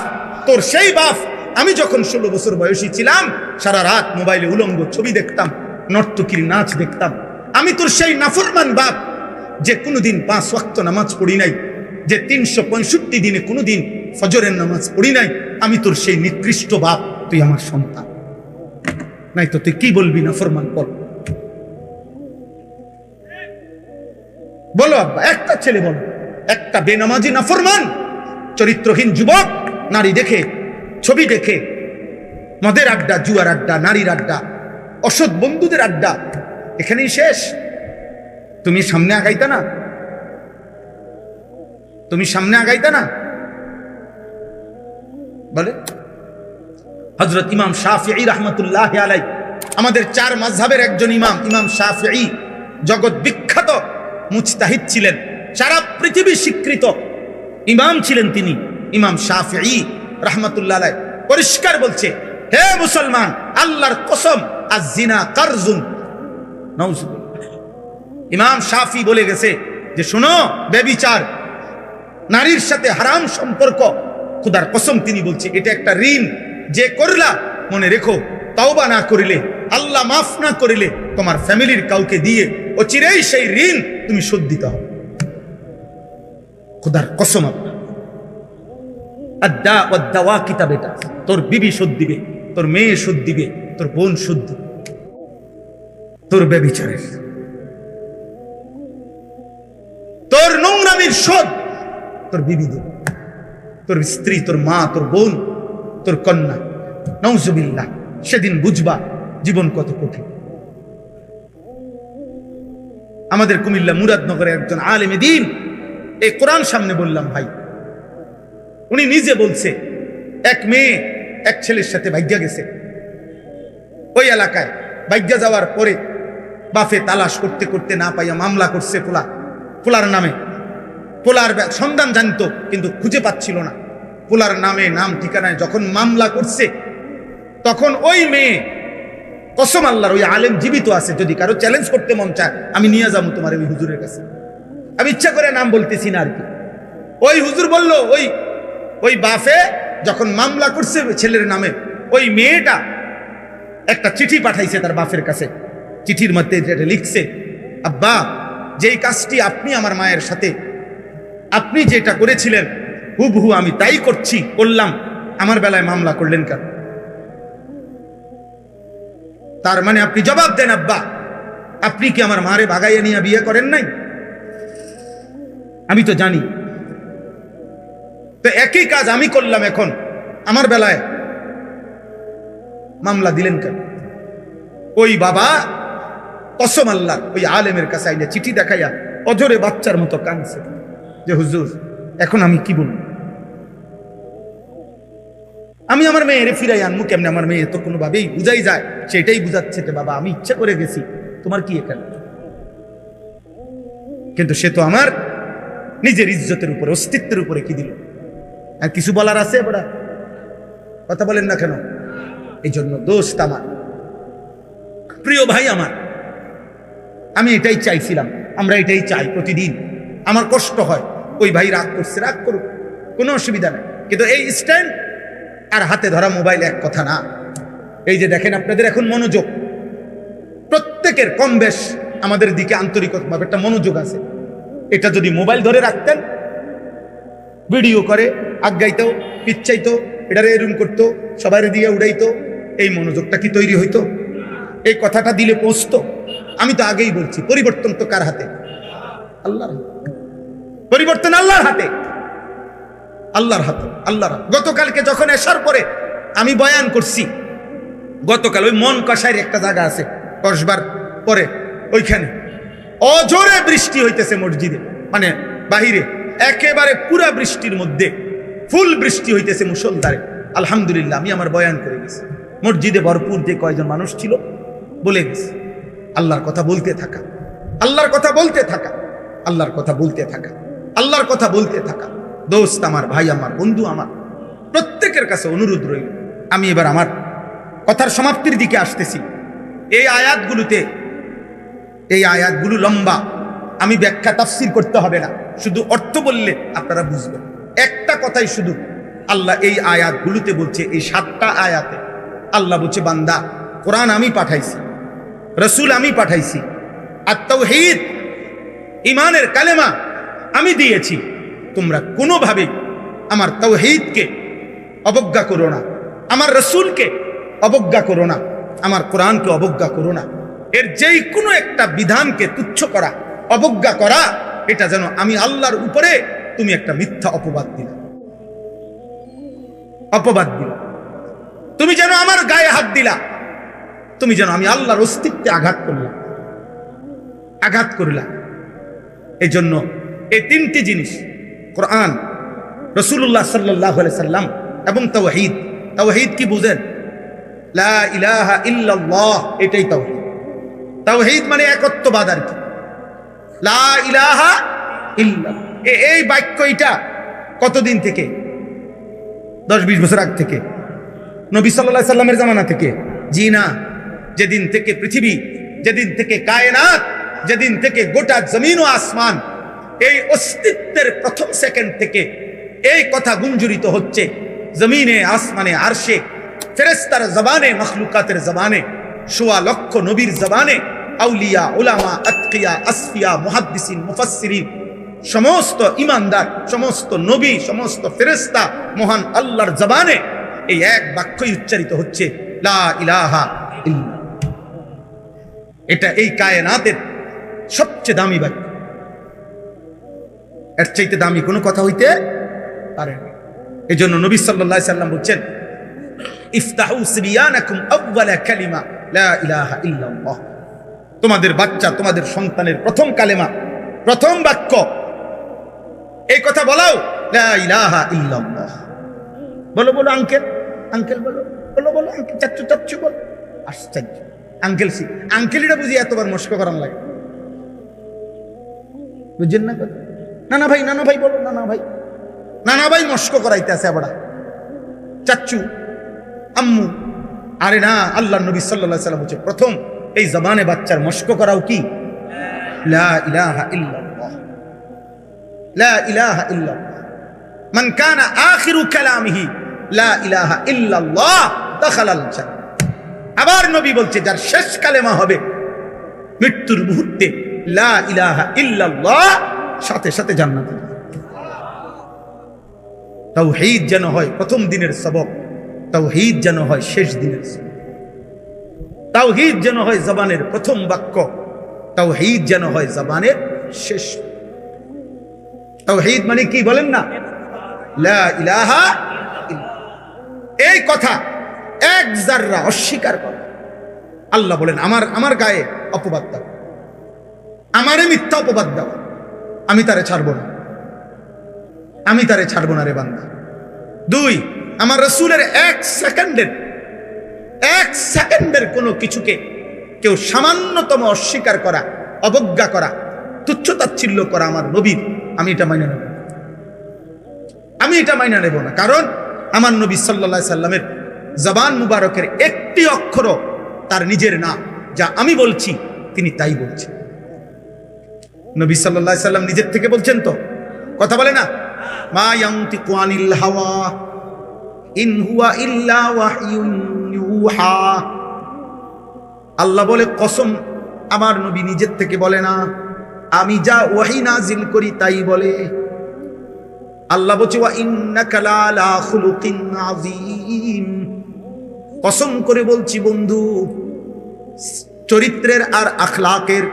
তোর সেই বাপ, আমি যখন 16 বছর বয়সী ছিলাম সারা রাত মোবাইলে উলঙ্গ ছবি দেখতাম, নর্তকীর নাচ দেখতাম। আমি তোর সেই নাফরমান বাপ যে কোনোদিন 5 ওয়াক্ত নামাজ পড়ি নাই, যে 365 দিনে কোনোদিন ফজরের নামাজ পড়ি নাই। আমি তোর সেই নিকৃষ্ট বাপ, তুই আমার সন্তান নাই তো তুই কি বলবি নাফরমান? বলো আব্বা, একটা ছেলে বলো, একটা বেনামাজি নাফরমান চরিত্রহীন যুবক নারী দেখে, ছবি দেখে, মদের আড্ডা, জুয়ার আড্ডা, নারীর আড্ডা, অসৎ বন্ধুদের আড্ডা, এখানেই শেষ। তুমি সামনে আগাইতা না, তুমি সামনে আগাইতা না? বলে হযরত ইমাম শাফিঈ রাহমাতুল্লাহি আলাইহি, আমাদের 4 মাযহাবের একজন ইমাম, ইমাম শাফিঈ জগৎ বিখ্যাত মুজতাহিদ ছিলেন, সারা পৃথিবী স্বীকৃত ইমাম ছিলেন তিনি। ইমাম শাফিঈ রাহমাতুল্লাহি আলাইহি পরিষ্কার বলছে, হে মুসলমান, আল্লাহর কসম, আয-জিনা কারজুন। নাউযুবিল্লাহ। ইমাম শাফিঈ বলে গেছে যে শোনো, ব্যভিচার, নারীর সাথে হারাম সম্পর্ক, খোদার কসম তিনি বলছে এটা একটা ঋণ, যে করলা মনে রেখো তওবা না করিলে আল্লাহ মাফ না করিলে তোমার ফ্যামিলির কাউকে দিয়ে অচিরেই সেই ঋণ তুমি শোধ দিতে হবে। খোদার কসম, আদ্দা ওয়াদ্দাওয়া কিতাব এটা। তোর বিবি শোধ দিবে, তোর মেয়ে শোধ দিবে, তোর বোন শোধ দিবে, তোর ব্যভিচারের, তোর নোংরামির শোধ তোর বিবি দেবে, তোর স্ত্রী, তোর মা, তোর বোন, তোর কন্যা। নাউজুবিল্লাহ। সেদিন বুঝবা জীবন কত কঠিন। আমাদের কুমিল্লা মুরাদনগরের একজন আলেমে দ্বীন, এই কোরআন সামনে বললাম ভাই, উনি নিজে বলছে এক মেয়ে এক ছেলের সাথে ভাগ্যা গেছে। ওই এলাকায় ভাগ্যা যাওয়ার পরে বাফে তালাশ করতে করতে না পাইয়া মামলা করছে পোলার নামে। পোলার সন্ধান জানতো কিন্তু খুঁজে পাচ্ছিল না। পোলার নামে, নাম ঠিকানায় যখন মামলা করছে, তখন ওই মেয়ে, কসম আল্লাহর, ওই আলেম জীবিত আছে, যদি কারো চ্যালেঞ্জ করতে মন চায় আমি নিয়ে যাবো তোমার ওই হুজুরের কাছে। আমি ইচ্ছা করে নাম বলতেছি না আর কি। ওই হুজুর বলল ওই বাফে যখন মামলা করছে ছেলের নামে, ওই মেয়েটা একটা চিঠি পাঠাইছে তার বাপের কাছে। চিঠির মধ্যে যেটা লিখছে, আব্বা, যেই কাজটি আপনি আমার মায়ের সাথে আপনি যেটা করেছিলেন হুবহু আমি তাই করলাম, আমার বেলায় মামলা করলেন কেন? তার মানে আপনি জবাব দেন, আব্বা, আপনি কি আমার মারে ভাগাইয়া নিয়ে বিয়ে করেন নাই? আমি তো জানি। তো একই কাজ আমি করলাম, এখন আমার বেলায় মামলা দিলেন কেন? ওই বাবা কসম আল্লাহ ওই আলেমের কাছে আইলে চিঠি দেখাইয়া অজরে বাচ্চার মতো কাঁদছে যে হুজুর এখন আমি কি বলবো? আমি আমার মেয়েরে ফিরাই আনবো কেমনে? আমার মেয়ে তো কোনোভাবেই বুঝাই যায়, সেটাই বুঝাচ্ছে যে বাবা আমি ইচ্ছা করে গেছি, তোমার কি এখানে? কিন্তু সে তো আমার নিজের ইজ্জতের উপরে, অস্তিত্বের উপরে কি দিল? আর কিছু বলার আছে? বড়া কথা বলেন না কেন? এই জন্য দোস্ত আমার, প্রিয় ভাই আমার, আমি এটাই চাইছিলাম, আমরা এটাই চাই প্রতিদিন। আমার কষ্ট হয়, ওই ভাই রাগ করছে, রাগ করুক, কোনো অসুবিধা নেই, কিন্তু এই স্ট্যান্ড আর হাতে ধরা মোবাইল এক কথা না। এই যে দেখেন আপনাদের এখন মনোযোগ, প্রত্যেকের কম বেশ আমাদের দিকে আন্তরিকভাবে একটা মনোযোগ আছে। এটা যদি মোবাইল ধরে রাখতেন, ভিডিও করে আগাইতো, পিচ্ছাইতো, এটারে এরুম করতো, সবাই দিয়ে উড়াইতো, এই মনোযোগটা কি তৈরি হইতো? এই কথাটা দিলে পৌঁছতো? আমি তো আগেই বলছি, পরিবর্তন তো কার হাতে? আল্লাহর। পরিবর্তন আল্লাহর হাতে, আল্লাহর হাতে, আল্লাহর। গতকালকে যখন এসার পরে আমি বয়ান করছি, গতকাল ওই মন কষাইয়ের একটা জায়গা আছে কসবার পরে, ওইখানে অজোরে বৃষ্টি হইতেছে মসজিদে, মানে বাহিরে একেবারে পুরা বৃষ্টির মধ্যে ফুল বৃষ্টি হইতেছে মুষলধারে। আলহামদুলিল্লাহ আমি আমার বয়ান করে গেছি, মসজিদে ভরপুর যে কয়জন মানুষ ছিল বলে গেছি। আল্লাহর কথা বলতে থাকা, আল্লাহর কথা বলতে থাকা, আল্লাহর কথা বলতে থাকা, আল্লাহর কথা বলতে থাকা। দোস্ত আমার, ভাই আমার, বন্ধু আমার, প্রত্যেকের কাছে অনুরোধ রইল। আমি এবার আমার কথার সমাপ্তির দিকে আসতেছি। এই আয়াতগুলো লম্বা, আমি ব্যাখ্যা তাফসীর করতে হবে না, শুধু অর্থ বললে আপনারা বুঝবেন। একটা কথাই শুধু আল্লাহ এই আয়াতগুলোতে বলছে, এই 7টা আয়াতে আল্লাহ বলছে, বান্দা কোরআন আমি পাঠাইছি, রসুল আমি পাঠাইছি, আর তাওহীদ ঈমানের কালেমা আমি দিয়েছি, তোমরা কোনোভাবে আমার তাওহীদকে অবজ্ঞা করো না, আমার রসুলকে অবজ্ঞা করো না, আমার কোরআনকে অবজ্ঞা করো না। এর যেই কোনো একটা বিধানকে তুচ্ছ করা, অবজ্ঞা করা, এটা যেন আমি আল্লাহর উপরে তুমি একটা মিথ্যা অপবাদ দিলা, অপবাদ দিলা, তুমি যেন আমার গায়ে হাত দিলা, তুমি যেন আমি আল্লাহর অস্তিত্বে আঘাত করলা। এই জন্য এই 3টি জিনিস, কোরআন, রাসূলুল্লাহ সাল্লাল্লাহু আলাইহি সাল্লাম এবং তাওহীদ। তাওহীদ কি বুঝেন? লা ইলাহা ইল্লাল্লাহ, এটাই তাওহীদ। তাওহীদ মানে একত্ববাদ আর কি। লা ইলাহা ইল্লাল্লাহ, এই বাক্য এটা কতদিন থেকে? 10-20 বছর আগ থেকে, নবী সাল্লাল্লাহু আলাইহি সাল্লামের জামানা থেকে? জি না, যেদিন থেকে পৃথিবী, যেদিন থেকে কায়নাত, যেদিন থেকে গোটা জমিন ও আসমান, এই অস্তিত্বের প্রথম সেকেন্ড থেকে এই কথা গুঞ্জরিত হচ্ছে, জমিনে, আসমানে, আরশে, ফেরেশতার জবানে, মখলুকাতের জবানে, সোয়া লক্ষ নবীর জবানে, আউলিয়া, উলামা, আতকিয়া, আসফিয়া, মুহাদ্দিসিন, মুফাসসিরিন, সমস্ত ইমানদার, সমস্ত নবী, সমস্ত ফেরেশতা মহান আল্লাহর জবানে এই এক বাক্যই উচ্চারিত হচ্ছে, লা ইলাহা ইল্লাল্লাহ। এটা এই কায়নাতের সবচেয়ে দামি বাক্য। এর চাইতে দামি কোনো কথা হইতে পারে না। এই জন্য নবী সাল্লাল্লাহু আলাইহি সাল্লাম বলছেন, ইফতাহু সিবিয়ানাকুম আউয়ালা কালিমা লা ইলাহা ইল্লাল্লাহ। তোমাদের বাচ্চা, তোমাদের সন্তানের প্রথম কালেমা, প্রথম বাক্য এই কথা বলাও, লা ইলাহা ইল্লাল্লাহ। বলো বলো আঙ্কেল, আঙ্কেল বলো, বলো বলো আঙ্কেল, চাচ্চু চাচ্চু বলো। আশ্চর্য, আঙ্কেল সি আঙ্কেলিটা বুঝি এতবার মস্ক করান লাগে, বুঝছেন না? নানা ভাই, নানা ভাই বলো, নানা ভাই, নানা ভাই মস্ক করাইতে আছে আবার চাচ্চু, আম্মু। আরে না, আল্লাহ নবী সাল্লাল্লাহু আলাইহি সাল্লাম বলছে প্রথম এই জবানে বাচ্চার মস্ক করাও কি, লা ইলাহা ইল্লাল্লাহ, লা ইলাহা ইল্লাল্লাহ। মান কানা আখিরু কালামিহি লা ইলাহা ইল্লাল্লাহ দাখালাল জান্নাহ। আবার নবী বলছে যার শেষ কালেমা হবে মৃত্যুর মুহূর্তে লা ইলাহা ইল্লাল্লাহ, সাথে সাথে জান্নাতে। তাওহীদ যেন হয় প্রথম দিনের সবক, তাওহীদ যেন হয় শেষ দিনের সবক, তাওহীদ যেন হয় জবানের প্রথম বাক্য, তাওহীদ যেন হয় জবানের শেষ। তাওহীদ মানে কি বলেন না? লা ইলাহা ইল্লাল্লাহ। এই কথা এক যাররা অস্বীকার করে, আল্লাহ বলেন আমার গায়ে অপবাদ দাও, আমারে মিথ্যা অপবাদ দাও, আমি তারে ছাড়বো না, আমি তারে ছাড়বো না রে বান্দা। দুই, আমার রাসূলের এক সেকেন্ডের কোনো কিছুকে কেউ সামান্যতম অস্বীকার করা, অবজ্ঞা করা, তুচ্ছতাচ্ছিল্য করা আমার নবীর, আমি এটা মাইনা নেব, আমি এটা মাইনা নেব না। কারণ আমার নবী সাল্লাল্লাহু আলাইহি সাল্লামের জবান মুবারকের একটি অক্ষরও তার নিজের না, যা আমি বলছি তিনি তাই বলছেন। নবী সাল্লাল্লাহু আলাইহি সাল্লাম নিজের থেকে বলছেন তো, কথা বলে না, মা ইয়ানতিকু আনিল হাওয়া ইন হুয়া ইল্লা ওয়াহয়ুন ইউহা। আল্লাহ বলে কসম, আমার নবী নিজের থেকে বলে না, আমি যা ওহী নাজিল করি তাই বলে। আল্লাহ বলছে ওয়া ইন্নাকা লাআলা খুলুকিন আযীম। কসম করে বলছি বন্ধু, চরিত্রের আর আখলাকের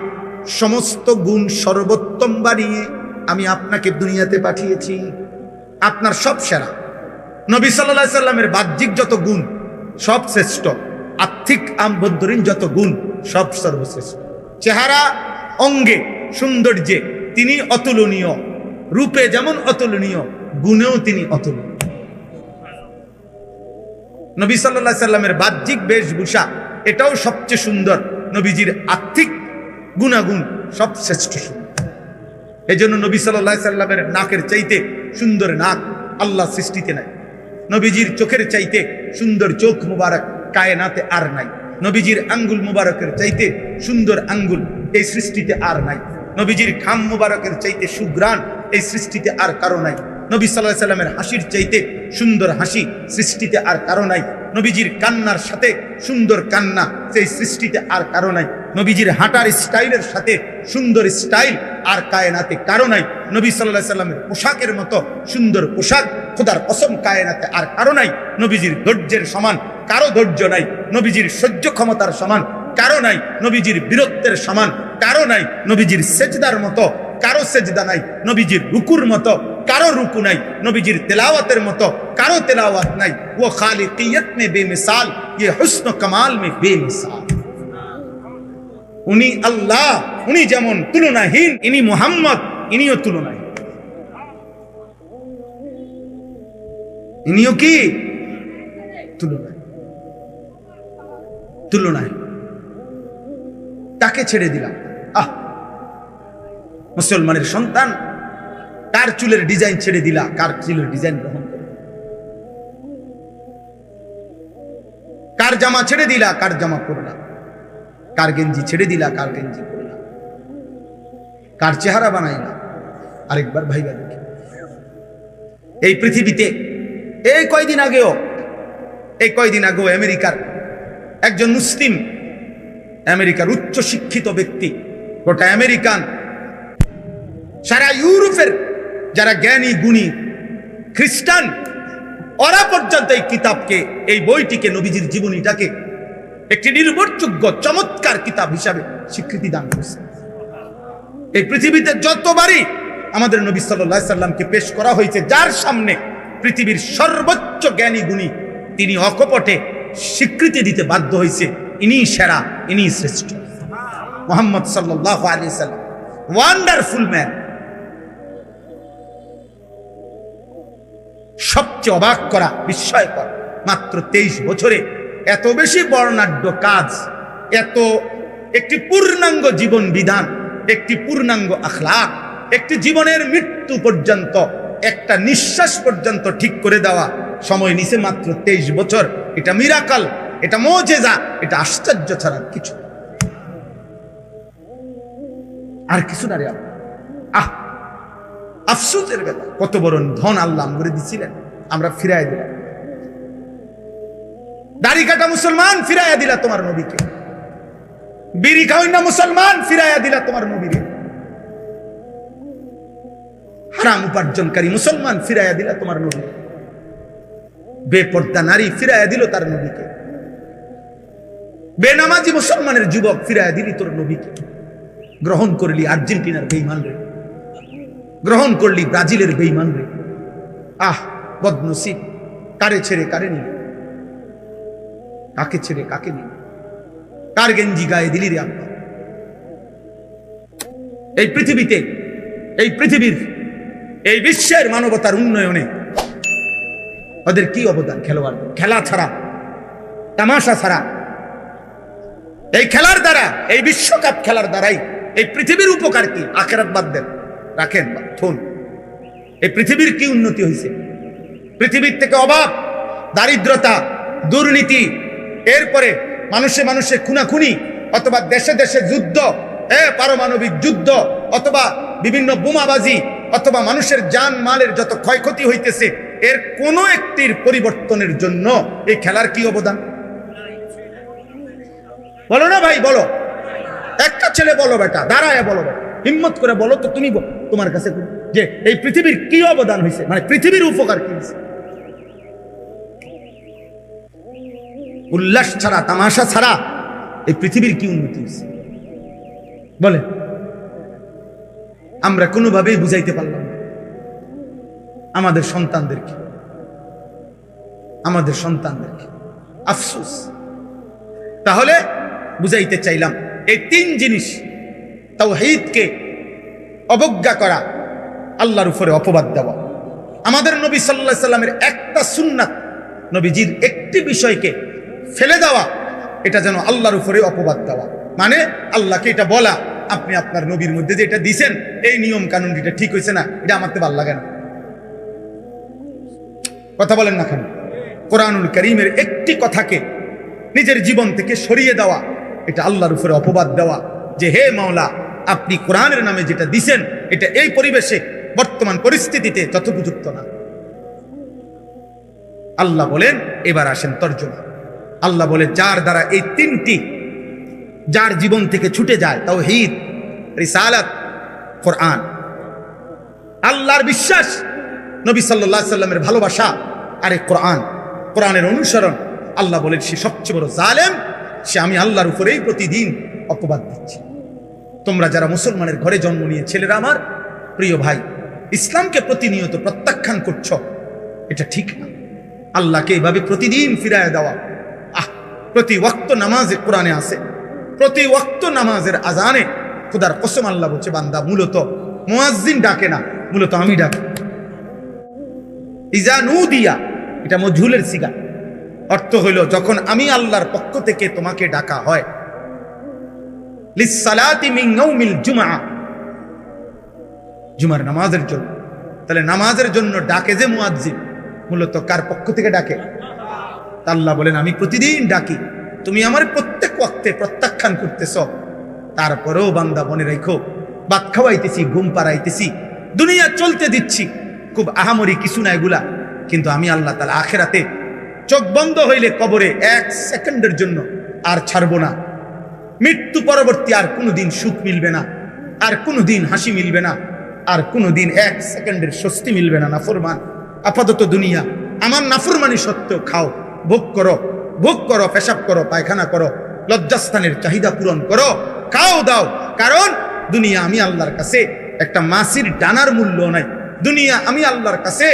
সমস্ত গুণ সর্বোত্তম বানিয়ে আমি আপনাকে দুনিয়াতে পাঠিয়েছি, আপনার সব সেরা। নবী সাল্লাল্লাহু আলাইহি সাল্লামের বাহ্যিক যত গুণ সব শ্রেষ্ঠ, আর্থিক আভ্যন্তরীণ যত গুণ সব সর্বশ্রেষ্ঠ। চেহারা অঙ্গে সৌন্দর্যে তিনি অতুলনীয়, রূপে যেমন অতুলনীয়, গুণেও তিনি অতুলনীয়। নবী সাল্লাল্লাহু আলাইহি সাল্লামের বাহ্যিক বেশভূষা এটাও সবচেয়ে সুন্দর, নবীজির আর্থিক গুণাগুণ সব শ্রেষ্ঠ সুন্দর। এই জন্য নবী সাল্লাল্লাহু আলাইহি সাল্লামের নাকের চাইতে সুন্দর নাক আল্লাহ সৃষ্টিতে নাই, নবীজির চোখের চাইতে সুন্দর চোখ মুবারক কায়নাতে আর নাই, নবীজির আঙ্গুল মুবারকের চাইতে সুন্দর আঙ্গুল এই সৃষ্টিতে আর নাই, নবীজির খাম মুবারকের চাইতে সুঘ্রাণ এই সৃষ্টিতে আর কারো নাই, নবী সাল্লাল্লাহু আলাইহি সাল্লামের হাসির চাইতে সুন্দর হাসি সৃষ্টিতে আর কারো নাই, নবীজির কান্নার সাথে সুন্দর কান্না সেই সৃষ্টিতে আর কারো নাই, নবীজির হাঁটার স্টাইলের সাথে সুন্দর স্টাইল আর কায়নাতে কারো নাই, নবী সাল্লাল্লাহু আলাইহি সাল্লামের পোশাকের মতো সুন্দর পোশাক খোদার কসম কায়নাতে আর কারো নাই, নবীজির ধৈর্যের সমান কারো ধৈর্য নাই, নবীজির সহ্য ক্ষমতার সমান কারো নাই, নবীজির বীরত্বের সমান কারো নাই, নবীজির সেজদার মতো কারো সেজদা নাই, নবীজির রুকুর মতো কারো রুকু নাই, নবীজির তেলাওয়াতের মতো কারো তেলাওয়াত নাই। वो खालिकियत में बेमिसाल, ये हुस्न कमाल में बेमिसाल। উনি আল্লাহ, উনি যেমন তুলনাহীন, ইনি মুহাম্মদ, ইনিও তুলনাহীন। ইনিও কি তুলনাহীন। তাকে ছেড়ে দিলাম। মুসলমানের সন্তান, কার চুলের ডিজাইন ছেড়ে দিলা, কার চুলের ডিজাইন গ্রহণ করে, কার জামা ছেড়ে দিলা, কার জামা পরলা, কার গেঞ্জি ছেড়ে দিলা, কার গেঞ্জি পরলা, কার চেহারা বানাইলা, আরেকবার ভাইবা দেখি। এই পৃথিবীতে এই কয়দিন আগেও আমেরিকার একজন মুসলিম আমেরিকার উচ্চ শিক্ষিত ব্যক্তি, গোটা আমেরিকান, সারা ইউরোপের যারা জ্ঞানী গুণী খ্রিস্টান, ওরা পর্যন্ত এই কিতাবকে, এই বইটিকে, নবীজির জীবনীটাকে একটি নির্ভরযোগ্য চমৎকার কিতাব হিসাবে স্বীকৃতি দান করেছে। এই পৃথিবীতে যতবারই আমাদের নবী সাল্লাল্লাহু আলাইহি সাল্লামকে পেশ করা হয়েছে, যার সামনে পৃথিবীর সর্বোচ্চ জ্ঞানী গুণী, তিনি অকপটে স্বীকৃতি দিতে বাধ্য হয়েছে, ইনি সেরা, ইনি শ্রেষ্ঠ। মুহাম্মদ সাল্লাল্লাহু আলাইহি সাল্লাম, ওয়ান্ডারফুল ম্যান। সবচেয়ে অবাক করা, বিস্ময়কর, মাত্র 23 বছরে এত বেশি বর্ণাঢ্য কাজ, এত একটি পূর্ণাঙ্গ জীবন বিধান, একটি পূর্ণাঙ্গ আখলাক, একটি জীবনের মৃত্যু পর্যন্ত, একটা নিঃশ্বাস পর্যন্ত ঠিক করে দেওয়া সময় নিছে মাত্র 23 বছর। এটা মিরাকল, এটা মুজিজা, এটা আশ্চর্য ছাড়া কিছু আর কিছু না রে। আফসোসের ব্যাপার, কত বড় ধন আল্লাহ আমরে দিছিলেন, আমরা ফিরাই দিলাম। দাড়ি কাটা মুসলমান, ফিরাইয়া দিলা তোমার নবীকে। বিড়ি খাওয়াই না মুসলমান, ফিরাইয়া দিলা তোমার নবীকে। হারাম উপার্জনকারী মুসলমান, ফিরাইয়া দিলা তোমার নবী। বেপর্দা নারী, ফিরাইয়া দিল তার নবীকে। বেনামাজি মুসলমানের যুবক, ফিরাইয়া দিলি তোর নবীকে। গ্রহণ করলি আর্জেন্টিনার বেঈমান রে, গ্রহণ করলি ব্রাজিলের বেঈমান রে। আহ বদনসিব, কারে ছেড়ে কারে নিল, কাকে ছেড়ে কাকে নিল, কার গেঞ্জি গায়ে দিলি রে আব্বা। এই পৃথিবীতে, এই পৃথিবীর, এই বিশ্বের মানবতার উন্নয়নে ওদের কি অবদান? খেলোয়াড়, খেলা ছাড়া, তামাশা ছাড়া, এই খেলার দ্বারা, এই বিশ্বকাপ খেলার দ্বারাই এই পৃথিবীর উপকার কি? আখিরাত বাদ দেন, রাখেন থুন। এই পৃথিবীর কি উন্নতি হয়েছে? পৃথিবীর থেকে অভাব, দারিদ্রতা, দুর্নীতি, এরপরে মানুষে মানুষে খুনাখুনি, অথবা দেশে দেশে যুদ্ধ, পারমাণবিক যুদ্ধ, অথবা বিভিন্ন বোমাবাজি, অথবা মানুষের জান মালের যত ক্ষয়ক্ষতি হইতেছে, এর কোন একটির পরিবর্তনের জন্য এই খেলার কি অবদান? বলো না ভাই, বলো। একটা ছেলে বলো বেটা, দাঁড়ায় বলো বেটা, হিম্মত করে বলো তো, তুমি তোমার কাছে যে এই পৃথিবীর কি অবদান হয়েছে, মানে পৃথিবীর উপকার কি হয়েছে? উল্লাস ছাড়া, তামাশা ছাড়া এই পৃথিবীর কি উন্নতি হয়েছে বলে? আমরা কোনোভাবেই বুঝাইতে পারলাম না আমাদের সন্তানদেরকে, আমাদের সন্তানদেরকে। আফসোস। তাহলে বুঝাইতে চাইলাম, এই তিন জিনিস, তাওহীদকে অবজ্ঞা করা, আল্লাহর উপরে অপবাদ দেওয়া, আমাদের নবী সাল্লাল্লাহু আলাইহি সাল্লামের একটা সুন্নাত, নবীজির একটি বিষয়কে ফেলে দেওয়া, এটা যেন আল্লাহর উপরে অপবাদ দেওয়া। মানে আল্লাহকে এটা বলা, আপনি আপনার নবীর মধ্যে যে এটা দিছেন, এই নিয়ম কানুন, এটা ঠিক হয়েছে না, এটা আমাকে ভালো লাগে না। কথা বলেন না কেন? কোরআনুল কারীমের একটি কথাকে নিজের জীবন থেকে সরিয়ে দেওয়া, এটা আল্লাহর উপরে অপবাদ দেওয়া, যে হে মাওলা, আপনি কোরআনের নামে যেটা দিছেন, এটা এই পরিবেশে, বর্তমান পরিস্থিতিতে যথোপযুক্ত না। আল্লাহ বলেন, এবার আসেন তর্জমা। আল্লাহ বলে, যার দ্বারা এই তিনটি, যার জীবন থেকে ছুটে যায়, তাওহীদ, রিসালাত, কোরআন, আল্লাহর বিশ্বাস, নবী সাল্লাল্লাহু আলাইহি সাল্লামের ভালোবাসা, আর এই কোরআন, কোরআনের অনুসরণ, আল্লাহ বলেন সে সবচেয়ে বড় জালেম, সে আমি আল্লাহর উপরেই প্রতিদিন অপবাদ দিচ্ছি। তোমরা যারা মুসলমানের ঘরে জন্ম নিয়ে, ছেলেরা আমার, প্রিয় ভাই, ইসলামকে প্রতিনিয়ত প্রত্যাখ্যান করছ, এটা ঠিক না। আল্লাহকে এভাবে প্রতিদিন ফিরায় দেওয়া, প্রতি ওয়াক্ত নামাজে কোরআনে আছে, প্রতি ওয়াক্ত নামাজের আজানে খোদার কসম আল্লাহ বলছে, বান্দা মূলত মুয়াজ্জিন ডাকে না, মূলত আমি ডাকি। ইজা নুদিয়া, এটা মজহুলের সিগা, অর্থ হইল যখন আমি আল্লাহর পক্ষ থেকে তোমাকে ডাকা হয়, লিসসালাতি মিন ইয়াউমিল জুমআ, জুমার নামাজের জন্য। তাহলে নামাজের জন্য ডাকে যে মুয়াজ্জিন, মূলত কার পক্ষ থেকে ডাকে? আল্লাহ বলেন, আমি প্রতিদিন ডাকি, তুমি আমার প্রত্যেক ওয়াক্তে প্রত্যাখ্যান করতেছ। তারপরেও বান্দা মনে রাখো, ভাত খাওয়াইতেছি, ঘুম পাড়াইতেছি, দুনিয়া চলতে দিচ্ছি, খুব আহামরি কিছু না এগুলা, কিন্তু আমি আল্লাহ তাআলা আখিরাতে চোখ বন্ধ হইলে কবরে 1 সেকেন্ডের জন্য আর ছাড়বো না। মৃত্যু পরবর্তী আর কোনোদিন সুখ মিলবে না, আর কোনোদিন হাসি মিলবে না, আর কোনোদিন এক সেকেন্ডের স্বস্তি মিলবে না। নাফরমান আপাতত দুনিয়া আমার নাফরমানি সত্ত্বেও খাও, ভোগ করো, ভোগ করো, পেশাব করো, পায়খানা করো, লজ্জাস্থানের চাহিদা পূরণ করো, খাও দাও। কারণ দুনিয়া আমি আল্লাহর কাছে একটা মাছির ডানার মূল্য নাই। দুনিয়া আমি আল্লাহর কাছে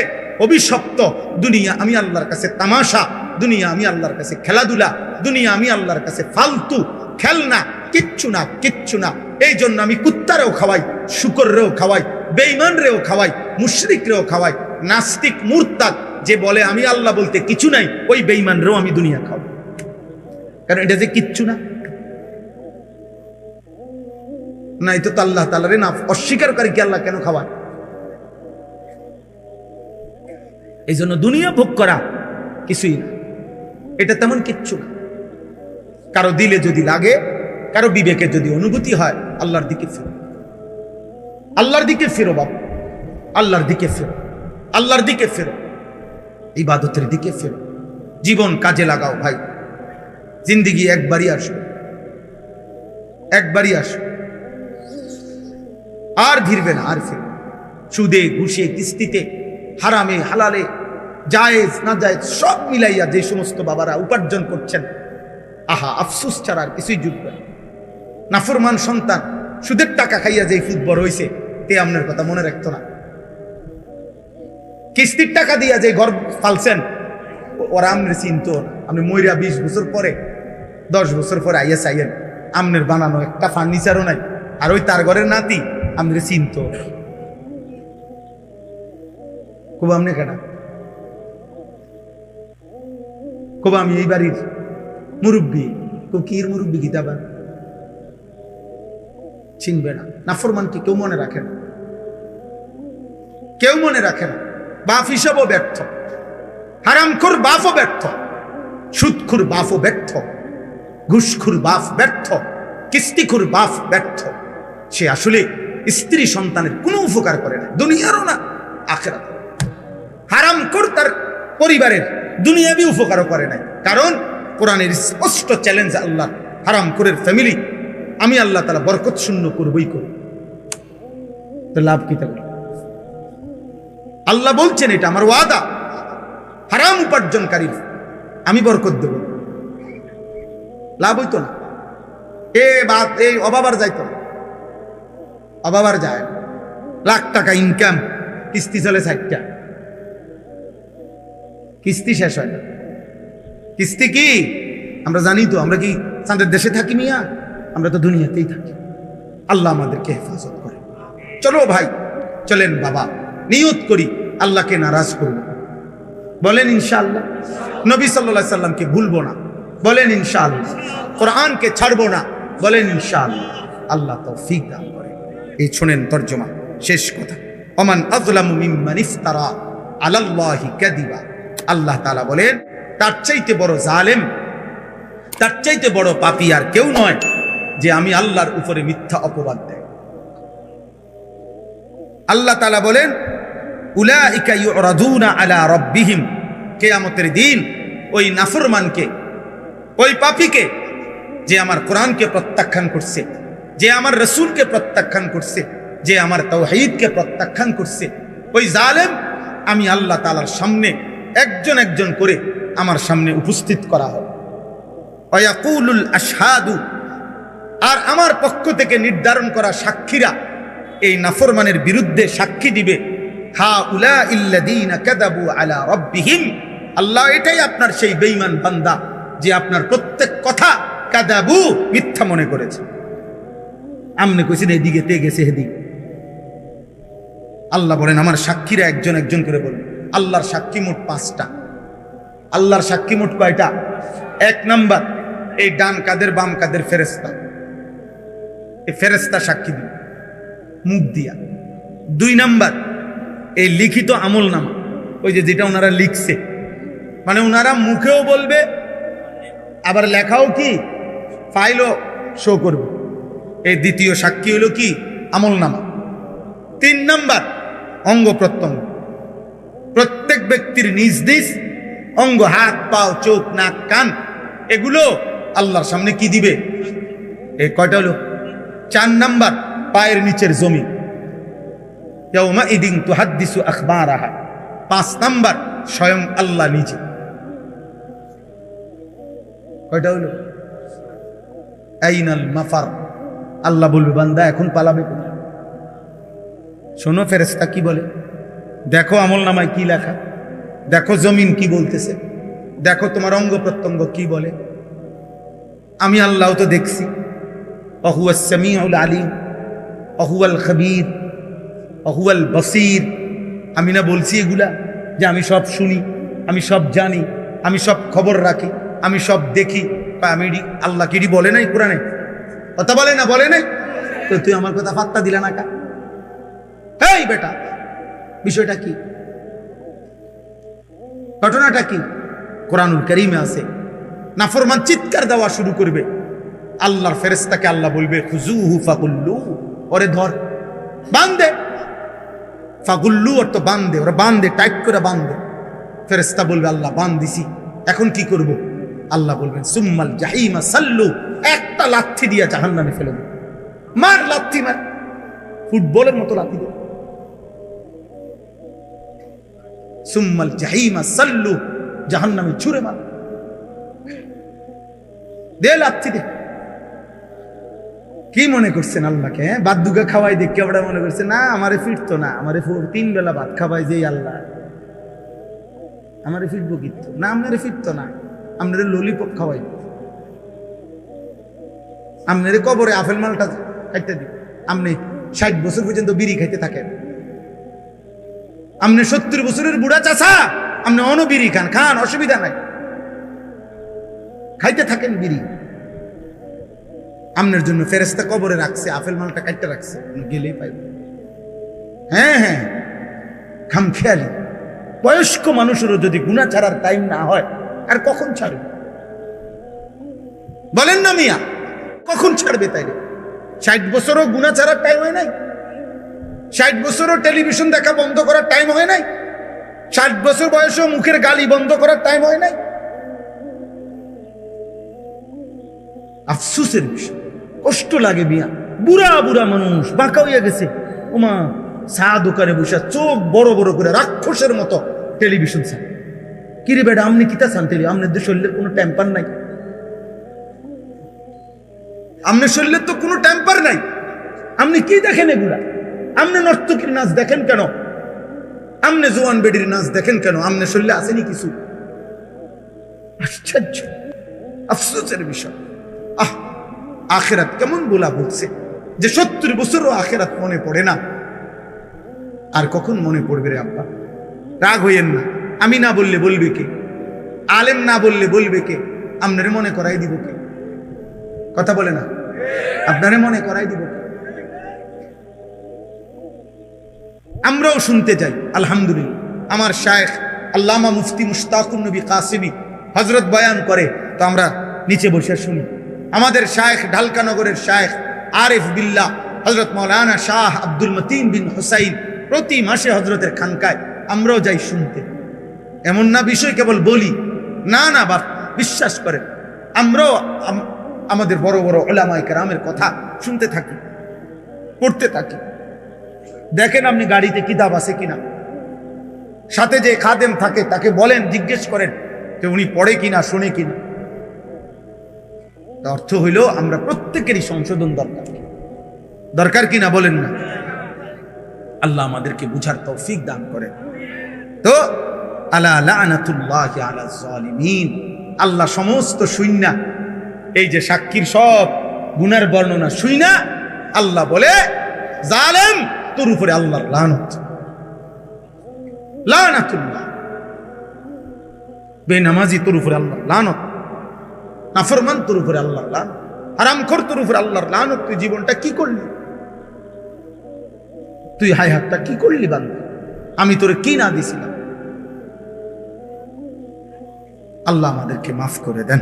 অভিশপ্ত, দুনিয়া আমি আল্লাহর কাছে তামাশা, দুনিয়া আমি আল্লাহর কাছে খেলাধুলা, দুনিয়া আমি আল্লাহর কাছে ফালতু খেলনা, কিচ্ছু না, কিচ্ছু না। এই জন্য আমি কুত্তারেও খাওয়াই, শুকররেও খাওয়াই, বেঈমানরেও খাওয়াই, মুশরিকরেও খাওয়াই। নাস্তিক মুরতাদ যে বলে আমি আল্লাহ বলতে কিছু নাই, ওই বেঈমানরেও আমি দুনিয়া খাওয়াই। কারণ এটা যে কিচ্ছু না, নাই তো আল্লাহ তাআলারে না অস্বীকারকারীকে আল্লাহ কেন খাওয়ায়? এই জন্য দুনিয়া ভোগ করা কিছুই না, এটা তেমন কিচ্ছু না। কারো দিলে যদি লাগে, কারো বিবেকে যদি অনুভূতি হয়, আল্লাহর দিকে ফিরো, আল্লাহর দিকে ফিরো বাবা, আল্লাহর দিকে ফিরো, আল্লাহর দিকে ফিরো, ইবাদতের দিকে ফিরো, জীবন কাজে লাগাও ভাই। জিন্দেগি একবারই আসবে, একবারই আসবে, আর ফিরবে না, আর ফিরবে। সুদে ঘুষে কিস্তিতে হারামে হালালে জায়েজ না জায়েজ সব মিলাইয়া যে সমস্ত বাবারা উপার্জন করছেন, আহা আফসোস ছাড়া আর কিছুই জুটবে না। নাফরমান সন্তান সুদের টাকা খাইয়া যে ফুটবল হয়েছে, তে আপনার কথা মনে রাখতো না। কিস্তির টাকা দিয়া যে ঘর ফালছেন, ওরা আমনে চিনতো। আপনি মইরা 20 বছর পরে 10 বছর পরে আইয়া চাইয়েন, আমনের বানানো একটা ফার্নিচারও নাই, আর ওই তার ঘরের নাতি আমনে চিনতো। খুব আমনে কেনা খুব আমি এই বাড়ির মুরব্বী, কির মুরব্বী গীতাবান চিনবে না। নাফরমানকে কেউ মনে রাখে না, কেউ মনে রাখে না। বাপ হিসাবও ব্যর্থ, হারামখোর বাপও ব্যর্থ, সুদখোর বাপও ব্যর্থ, ঘুষখোর বাপ ব্যর্থ, কিস্তিখোর বাপ ব্যর্থ। সে আসলে স্ত্রী সন্তানের কোনো উপকার করে না, দুনিয়ারও না আখিরাত। হারামখোর তার পরিবারের দুনিয়াবি উপকারও করে নাই। কারণ কোরআনের স্পষ্ট চ্যালেঞ্জ আল্লাহ, হারামখোরের ফ্যামিলি আমি আল্লাহ তাআলা বরকত শূন্য করবই করব। তো লাভ কি তাহলে? আল্লাহ বলছেন এটা আমার ওয়াদা, হারাম উপার্জনকারীর আমি বরকত দেব। লাভ হইতো না, এই অবাবার যাইতো না, অবাবার যায়। লাখ টাকা ইনকাম, কিস্তি চলে 60টা, কিস্তি শেষ হয় না। কিস্তি কি আমরা জানি তো? আমরা কি চাঁদের দেশে থাকি মিয়া? আমরা তো দুনিয়াতেই থাকি। আল্লাহ আমাদেরকে হেফাজত করে। চলো ভাই, চলেন বাবা, নিয়ত করি আল্লাহকে নারাজ করব। বলেন ইনশাআল্লাহ। নবী সাল্লাল্লাহু আলাইহি সাল্লামকে ভুলবো না, বলেন ইনশাআল্লাহ। কোরআনকে ছাড়বো না, বলেন ইনশাআল্লাহ। আল্লাহ তৌফিক দান করে। এই শুনেন তরজমা, শেষ কথা। ওমান আযলামু মিম্মান ইফতারা আলাল্লাহি কাযিবা। আল্লাহ তাআলা বলেন, তার চাইতে বড় জালেম, তার চাইতে বড় পাপী আর কেউ নয় যে আমি আল্লাহর উপরে মিথ্যা অপবাদ দেয়। আল্লাহ তাআলা বলেন, উলাইকা ইউরাদুনা আলা রাব্বিহিম। কিয়ামতের দিন ওই নাফরমানকে, ওই পাপীকে, যে আমার কোরআনকে প্রত্যাখ্যান করছে, যে আমার রাসূলকে প্রত্যাখ্যান করছে, যে আমার তাওহীদকে প্রত্যাখ্যান করছে, ওই জালেম আমি আল্লাহ তাআলার সামনে একজন একজন করে আমার সামনে উপস্থিত করা হবে। ওয়ায়াকুলুল আশহাদু, আর আমার পক্ষ থেকে নির্ধারণ করা সাক্ষীরা এই নাফরমানের বিরুদ্ধে সাক্ষী দিবে, হা উলাইল্লাযীনা কাযাবু আলা রাব্বিহিম। আল্লাহ এটাই আপনার সেই বেঈমান বান্দা যে আপনার প্রত্যেক কথা কাযাবু মিথ্যা মনে করেছে। আমনে কইছেন এদিকে, তে গেছে এদিকে। আল্লাহ বলেন আমার সাক্ষীরা একজন একজন করে বলবে। আল্লাহর সাক্ষী মোট 5টা। আল্লাহর সাক্ষী মোট কয়টা? 1 নাম্বার, এই ডান কাদের বাম কাদের ফেরেশতা, এই ফেরেশতা সাক্ষী দিবে মুখ দিয়া। 2 নাম্বার, এই লিখিত আমলনামা, ওই যে যেটা ওনারা লিখছে, মানে ওনারা মুখেও বলবে, আবার লেখাও কি ফাইলও শো করবে। এই দ্বিতীয় সাক্ষী হলো কি? আমলনামা। 3 নাম্বার, অঙ্গ প্রত্যঙ্গ, প্রত্যেক ব্যক্তির নিজ নিজ অঙ্গ, হাত পাও চোখ নাক কান, এগুলো আল্লাহর সামনে কি দিবে? এই কয়টা হলো? 4 নাম্বার পায়ের নিচের জমি, ইয়াউমাইদিন তুহাদ্দিসু আখবারাহা। 5 নাম্বার স্বয়ং আল্লাহ নিজে। কয়টা হলো? আইনাল মাফার, আল্লাহ বলবে বান্দা এখন পালাবে কোথায়? শোনো ফেরেশতা কি বলে, দেখো আমল নামায় কি লেখা, দেখো জমিন কি বলতেছে, দেখো তোমার অঙ্গ প্রত্যঙ্গ কি বলে। আমি আল্লাহ তো দেখছি। ওয়াহুয়াস সামিউল আলিম ওয়াহুয়াল খাবীর ওয়াহুয়াল বাসীর। আমি না বলছি এগুলা যে আমি সব শুনি, আমি সব জানি, আমি সব খবর রাখি, আমি সব দেখি। আমি আল্লাহ কি বলে নাই কোরআনে? কথা বলে না, বলে নাই তো? তুই আমার কথা পাত্তা দিলা না কা? এই বেটা, বিষয়টা কি, ঘটনাটা কি? কোরআনুল কারীমে আছে, নাফরমান চিৎকার দেওয়া শুরু করবে, আল্লাহর ফেরেশতাকে আল্লাহ বলবে খুজুহু ফাগুল্লু, ওরে ধর, বান্ধে। ফাগুল্লু অর্থ বান্ধে, ওরা বান্ধে, টাইট করে বান্ধে। ফেরেশতা বলবে আল্লাহ বান্ধ দিছি, এখন কি করব? আল্লাহ বলবেন সুম্মাল জাহিমা সাল্লু, একটা লাথি দিয়া জাহান্নামে ফেলে দেব। মার লাথি, মার, ফুটবলের মতো লাথি দে। সুম্মাল জাহিমা সাল্লু, জাহান্নামে ছুঁড়ে মার, দে লাথি দে। কি মনে করছেন আল্লাহকে? বাদ দুগা খাওয়াই দেখে আমরা মনে করছে না আমারে ফিরতো না, আমারে 3 বেলা ভাত খাওয়াই যে আল্লাহ, আমারে ফিরবো কিন্তু না, আপনারে ফিরতো না, আপনারে ললিপপ খাওয়াই, আপনারে কবরে আপেল মালটা খাইতে দিই, আপনি 60 বছর পর্যন্ত বিড়ি খাইতে থাকেন, আপনি 70 বছরের বুড়া চাচা, আপনি অনবিড়ি খান, খান, অসুবিধা নাই, খাইতে থাকেন বিড়ি। আপনার জন্য ফেরেশতা কবরে রাখছে, আপেল মালটা কাটতে রাখছে, গেলেই পাইব। হ্যাঁ হ্যাঁ, খামখেয়ালি। বয়স্ক মানুষেরও যদি গুনাহ ছাড়ার টাইম না হয়, আর কখন ছাড়বে? বলেন না মিয়া, কখন ছাড়বে? তাইলে 60 বছরও গুনাহ ছাড়ার টাইম হয় নাই? 60 বছরও টেলিভিশন দেখা বন্ধ করার টাইম হয় নাই? 60 বছর বয়সেও মুখের গালি বন্ধ করার টাইম হয় নাই? আফসোসের বিষয়, কষ্ট লাগে মিয়া। বুড়া বুড়া মানুষ বাঁকা হইয়া গেছে, ওমা চা দোকানে বসে চোখ বড় বড় করে রাক্ষসের মতো টেলিভিশন চান। কিরে বেটা, আপনি কিতা চান? আপনাদের শরীরের কোনো টেম্পার নাই, আপনার শরীরের তো কোনো টেম্পার নাই, আপনি কি দেখেন এগুলা? আপনি নর্তকীর নাচ দেখেন কেন? আপনি জোয়ান বেডির নাচ দেখেন কেন? আপনার শরীরে আসেনি কিছু? আশ্চর্য, আফসোসের বিষয়। আখেরাত কেমন বলা বলছে যে 70 বছরও আখেরাত মনে পড়ে না। আর কখন মনে পড়বে রে আব্বা? রাগ হইয়েন না, আমি না বললে বলবে কে? আলেম না বললে বলবে কে? আপনারে মনে করাই দিব কে? কথা বলে না, আপনারে মনে করাই দিব কে? আমরাও শুনতে যাই। আলহামদুলিল্লাহ, আমার শায়েখ আল্লামা মুফতি মুশতাকুন নবী কাসিমি হযরত বয়ান করে, তো আমরা নিচে বসে শুনি। আমাদের শায়েখ ঢালকানগরের শায়েখ আরিফ বিল্লাহ হযরত মাওলানা শাহ আব্দুল মতিন বিন হুসাইন প্রতি মাসে হযরতের খানকায় আমরাও যাই শুনতে। এমন না বিষয় কেবল বলি, না না বাপ, বিশ্বাস করেন, আমরাও আমাদের বড় বড় উলামায়ে কেরামের কথা শুনতে থাকি, পড়তে থাকি। দেখেন আপনি গাড়িতে কিতাব আছে কিনা, সাথে যে খাদেম থাকে তাকে বলেন, জিজ্ঞেস করেন যে উনি পড়ে কিনা, শোনে কিনা। অর্থ হইল আমরা প্রত্যেকেরই সংশোধন দরকার, দরকার কিনা বলেন না? আল্লাহ আমাদেরকে বুঝার তৌফিক দান করেন। তো আলা লানাতুল্লাহি আলা যালিমিন, আল্লাহ সমস্ত শুইনা, এই যে সাক্ষীর সব গুনার বর্ণনা শুইনা আল্লাহ বলে, জালেম তোর উপরে আল্লাহর লানত, লানাতুল্লাহ, বেনামাজি তোর উপরে আল্লাহর লানত, নাফরমান তোর উপরে আল্লাহর লানত, হারামখোর তোর উপরে আল্লাহর লানত। তুই জীবনটা কি করলি? তুই হায়াতটা কি করলি বান্দা? আমি তোরে কি না দিছিলাম? আল্লাহ আমাদেরকে মাফ করে দেন।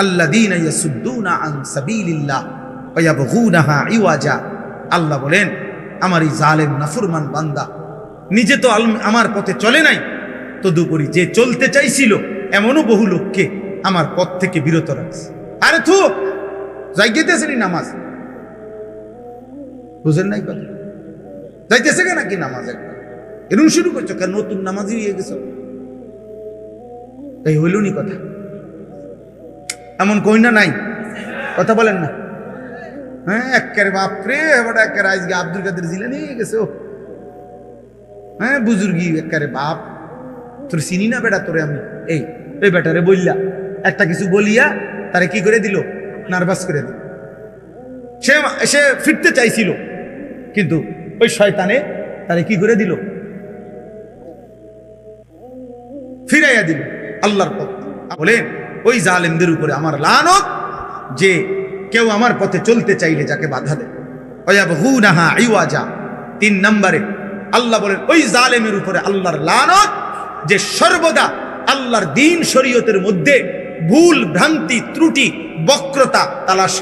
আল্লাযীনা ইয়াসুদ্দুনা আন সাবিলিল্লাহ ওয়া ইয়াবগুনাহা ইওয়াজা, আল্লাহ বলেন আমার এই জালেম নাফরমান বান্দা নিজে তো আমার পথে চলে নাই, তদুপরি যে চলতে চাইছিল এমনও বহু লোককে আমার পথ থেকে বিরত রাখছে। আরে থু, যাইতেছেনি নামাজ, বুঝেন নাই কথা? যাইতেছে কেন নাকি নামাজ একবার এরকম শুরু করছো কেন? নতুন নামাজি হয়ে গেছো, এই হইল নি কথা? এমন কই না নাই? কথা বলেন না। হ্যাঁ, একের বাপরে এবার একের আজকে আব্দুল কাদের জিলানি হয়ে গেছো। হ্যাঁ, বুজুর্গি একেবারে বাপ, তোর চিনি না বেটা, তোরে আমি এই বেটারে বললা একটা কিছু বলিয়া তারে কি করে দিল, নার্ভাস করে দিল। সে ফিরতে চাইছিল, কিন্তু ওই শয়তানে তারে কি করে দিল, ফিরাইয়া দিল আল্লাহর পথ। বলেন ওই জালেমদের উপরে আমার লানত, যে কেউ আমার পথে চলতে চাইলে যাকে বাধা দেয়। ওয়ায়াবগুনাহা ইওয়াজা। 3 নম্বরে আল্লাহ বলেন ওই জালেমের উপরে আল্লাহর লানত, যে সর্বদা আল্লাহর দ্বীন শরীয়তের মধ্যে ভুল ভ্রান্তি ত্রুটি বক্রতা তালাশ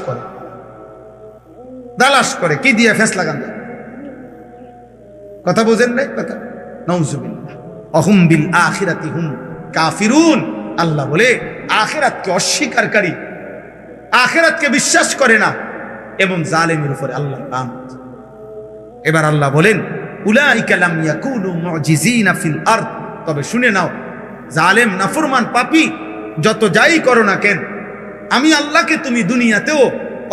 করে কি দিয়ে ফেসলা গান দেয়। কথা বোঝেন নাই কথা? নাউজুবিল্লাহ। অহুম বিল আখিরাতি হুম কাফিরুন। আল্লাহ বলে আখিরাতকে অস্বীকারী, আখিরাতকে বিশ্বাস করে না এমন জালেমের উপরে আল্লাহর লানত। এবার আল্লাহ বলেন উলাইকা লাম ইয়াকুনু মুজিজিনা ফিল আরদ। তবে শুনে নাও, জালেম নাফরমান পাপী যত যাই করো না কেন, আমি আল্লাহকে তুমি দুনিয়াতেও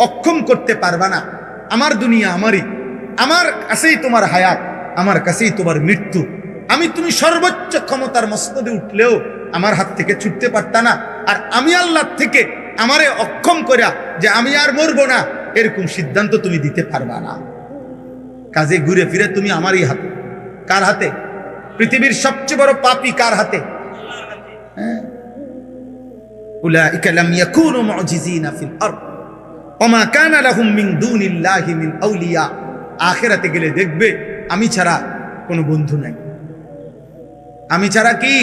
অক্ষম করতে পারবা না। আমার দুনিয়া আমারই, আমার কাছেই তোমার হায়াত, আমার কাছেই তোমার মৃত্যু। তুমি সর্বোচ্চ ক্ষমতার মস্তদে উঠলেও আমার হাত থেকে ছুটতে পারতা না। আর আমি আল্লাহ থেকে আমারে অক্ষম করা যে আমি আর মরবো না, এরকম সিদ্ধান্ত তুমি দিতে পারবা না। কাজে ঘুরে ফিরে তুমি আমারই হাতে। কার হাতে? পৃথিবীর সবচেয়ে বড় পাপী কার হাতে? উলাইকা লাম ইয়াকুনু মুজিজিনা ফিল আরদ ওমা কানা লাহুম মিন দুনিল্লাহি মিন আউলিয়া। আখিরাতে গেলে দেখবে আমি ছাড়া কোনো বন্ধু নাই। আমি ছাড়া কি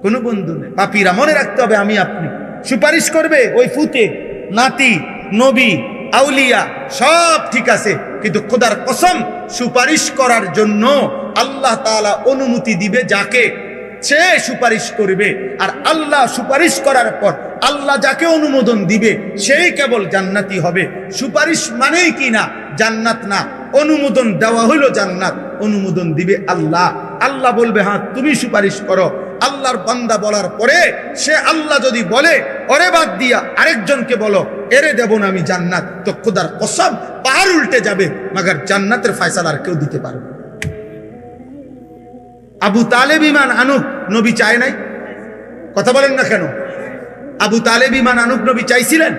কোনো বন্ধু নেই। পাপীরা মনে রাখতে হবে, আমি আপনি সুপারিশ করবে ওই ফুতে, নাতি, নবী, আউলিয়া সব ঠিক আছে, কিন্তু খোদার কসম সুপারিশ করার জন্য আল্লাহ তাআলা অনুমতি দিবে যাকে, সে সুপারিশ করবে। আর আল্লাহ সুপারিশ করার পর আল্লাহ যাকে অনুমোদন দিবে সেই কেবল জান্নাতি হবে। সুপারিশ মানেই কি না জান্নাত না, অনুমোদন দেওয়া হলো জান্নাত। অনুমোদন দিবে আল্লাহ। আল্লাহ বলবে হ্যাঁ তুমি সুপারিশ করো। আল্লাহর বান্দা বলার পরে সে আল্লাহ যদি বলে ওরে বাদ দিয়া আরেকজনকে বলো এরে দেব না আমি জান্নাত, তো খোদার কসম পাহাড় উল্টে যাবে, মাগার জান্নাতের ফয়সালা আর কেউ দিতে পারবে। আবু তালেব ঈমান আনুক, নবী চায় নাই? কথা বলেন না কেন? আবু তালেব ঈমান আনুক, নবী চাইছিলেন?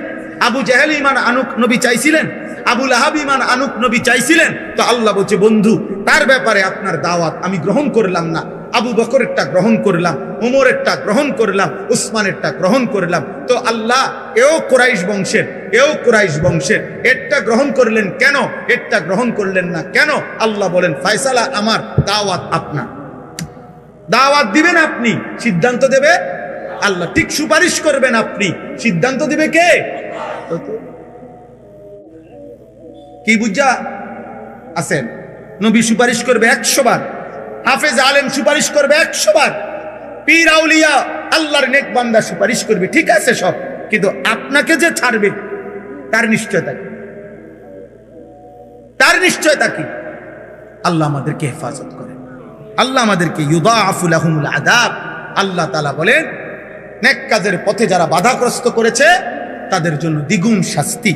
আবু জেহেল ঈমান আনুক, নবী চাইছিলেন? আবু লাহাব ঈমান আনুক, নবী চাইছিলেন? তো আল্লাহ বলছে বন্ধু তার ব্যাপারে আপনার দাওয়াত আমি গ্রহণ করলাম না। আবু বকরেরটা গ্রহণ করলাম, ওমরেরটা গ্রহণ করলাম, উসমানেরটা গ্রহণ করলাম। তো আল্লাহ এও কুরাইশ বংশের এরটা গ্রহণ করলেন কেন, এরটা গ্রহণ করলেন না কেন? আল্লাহ বলেন ফয়সালা আমার, দাওয়াত আপনার। দাওয়াত দিবেন আপনি, সিদ্ধান্ত দেবে আল্লাহ। ঠিক সুপারিশ করবেন আপনি, সিদ্ধান্ত দিবে কে? কি বুঝা আছেন? নবী সুপারিশ করবে 100 বার, হাফেজ আলেম সুপারিশ করবে 100 বার, পীর আউলিয়া আল্লাহর নেক বান্দা সুপারিশ করবে, ঠিক আছে সব, কিন্তু আপনাকে যে ছাড়বে তার নিশ্চয়তা কি? আল্লাহ আমাদেরকে হেফাজত করে, আল্লাহ আমাদেরকে ইউদাআফু লাহুমুল আযাব। আল্লাহ তাআলা বলেন নেক কাজের পথে যারা বাধাগ্রস্ত করেছে তাদের জন্য দ্বিগুণ শাস্তি।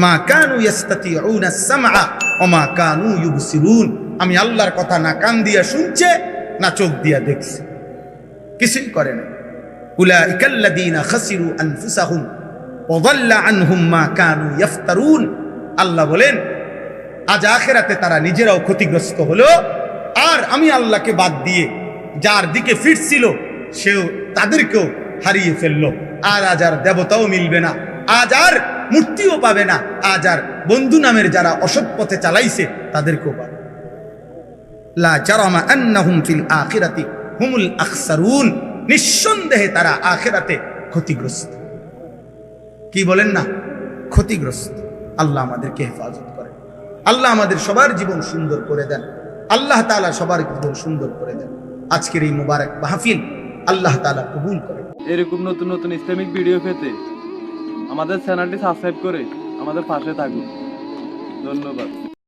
মা কানু ইস্তাতিউনা সামআ ওয়া মা কানু ইউবসিরুন। আমি আল্লাহর কথা না কান দিয়া শুনছে না চোখ দিয়া দেখছে, কিছুই করে না। উলাইকাল্লাযীনা খাসিরু আনফুসাহুম ওয়া যাল্লা আনহুম মা কানু ইফতারুন। আল্লাহ বলেন আজ আখিরাতে তারা নিজেরাও ক্ষতিগ্রস্ত হলো, আর আমি আল্লাহকে বাদ দিয়ে যার দিকে ফিরছিল সেও তাদেরকেও হারিয়ে ফেললো। আর আজ আর দেবতাও মিলবে না, আজ আর মূর্তিও পাবে না, আজ আর বন্ধু নামের যারা অসৎ পথে চালাইছে তাদেরকেও পাবে। লা জারামা আন্নাহুম ফিল আখিরাতি হুমুল আখসারুন। নিঃসন্দেহে তারা আখিরাতে ক্ষতিগ্রস্ত। কি বলেন না? ক্ষতিগ্রস্ত। আল্লাহ আমাদেরকে হেফাজত করেন, আল্লাহ আমাদের সবার জীবন সুন্দর করে দেন, আল্লাহ তাআলা সবার জীবন সুন্দর করে দেন। আজকের এই মুবারক মাহফিল আল্লাহ তাআলা কবুল করেন। এরকম নতুন নতুন ইসলামিক ভিডিও পেতে আমাদের চ্যানেলটি সাবস্ক্রাইব করে আমাদের পাশে থাকুন। ধন্যবাদ।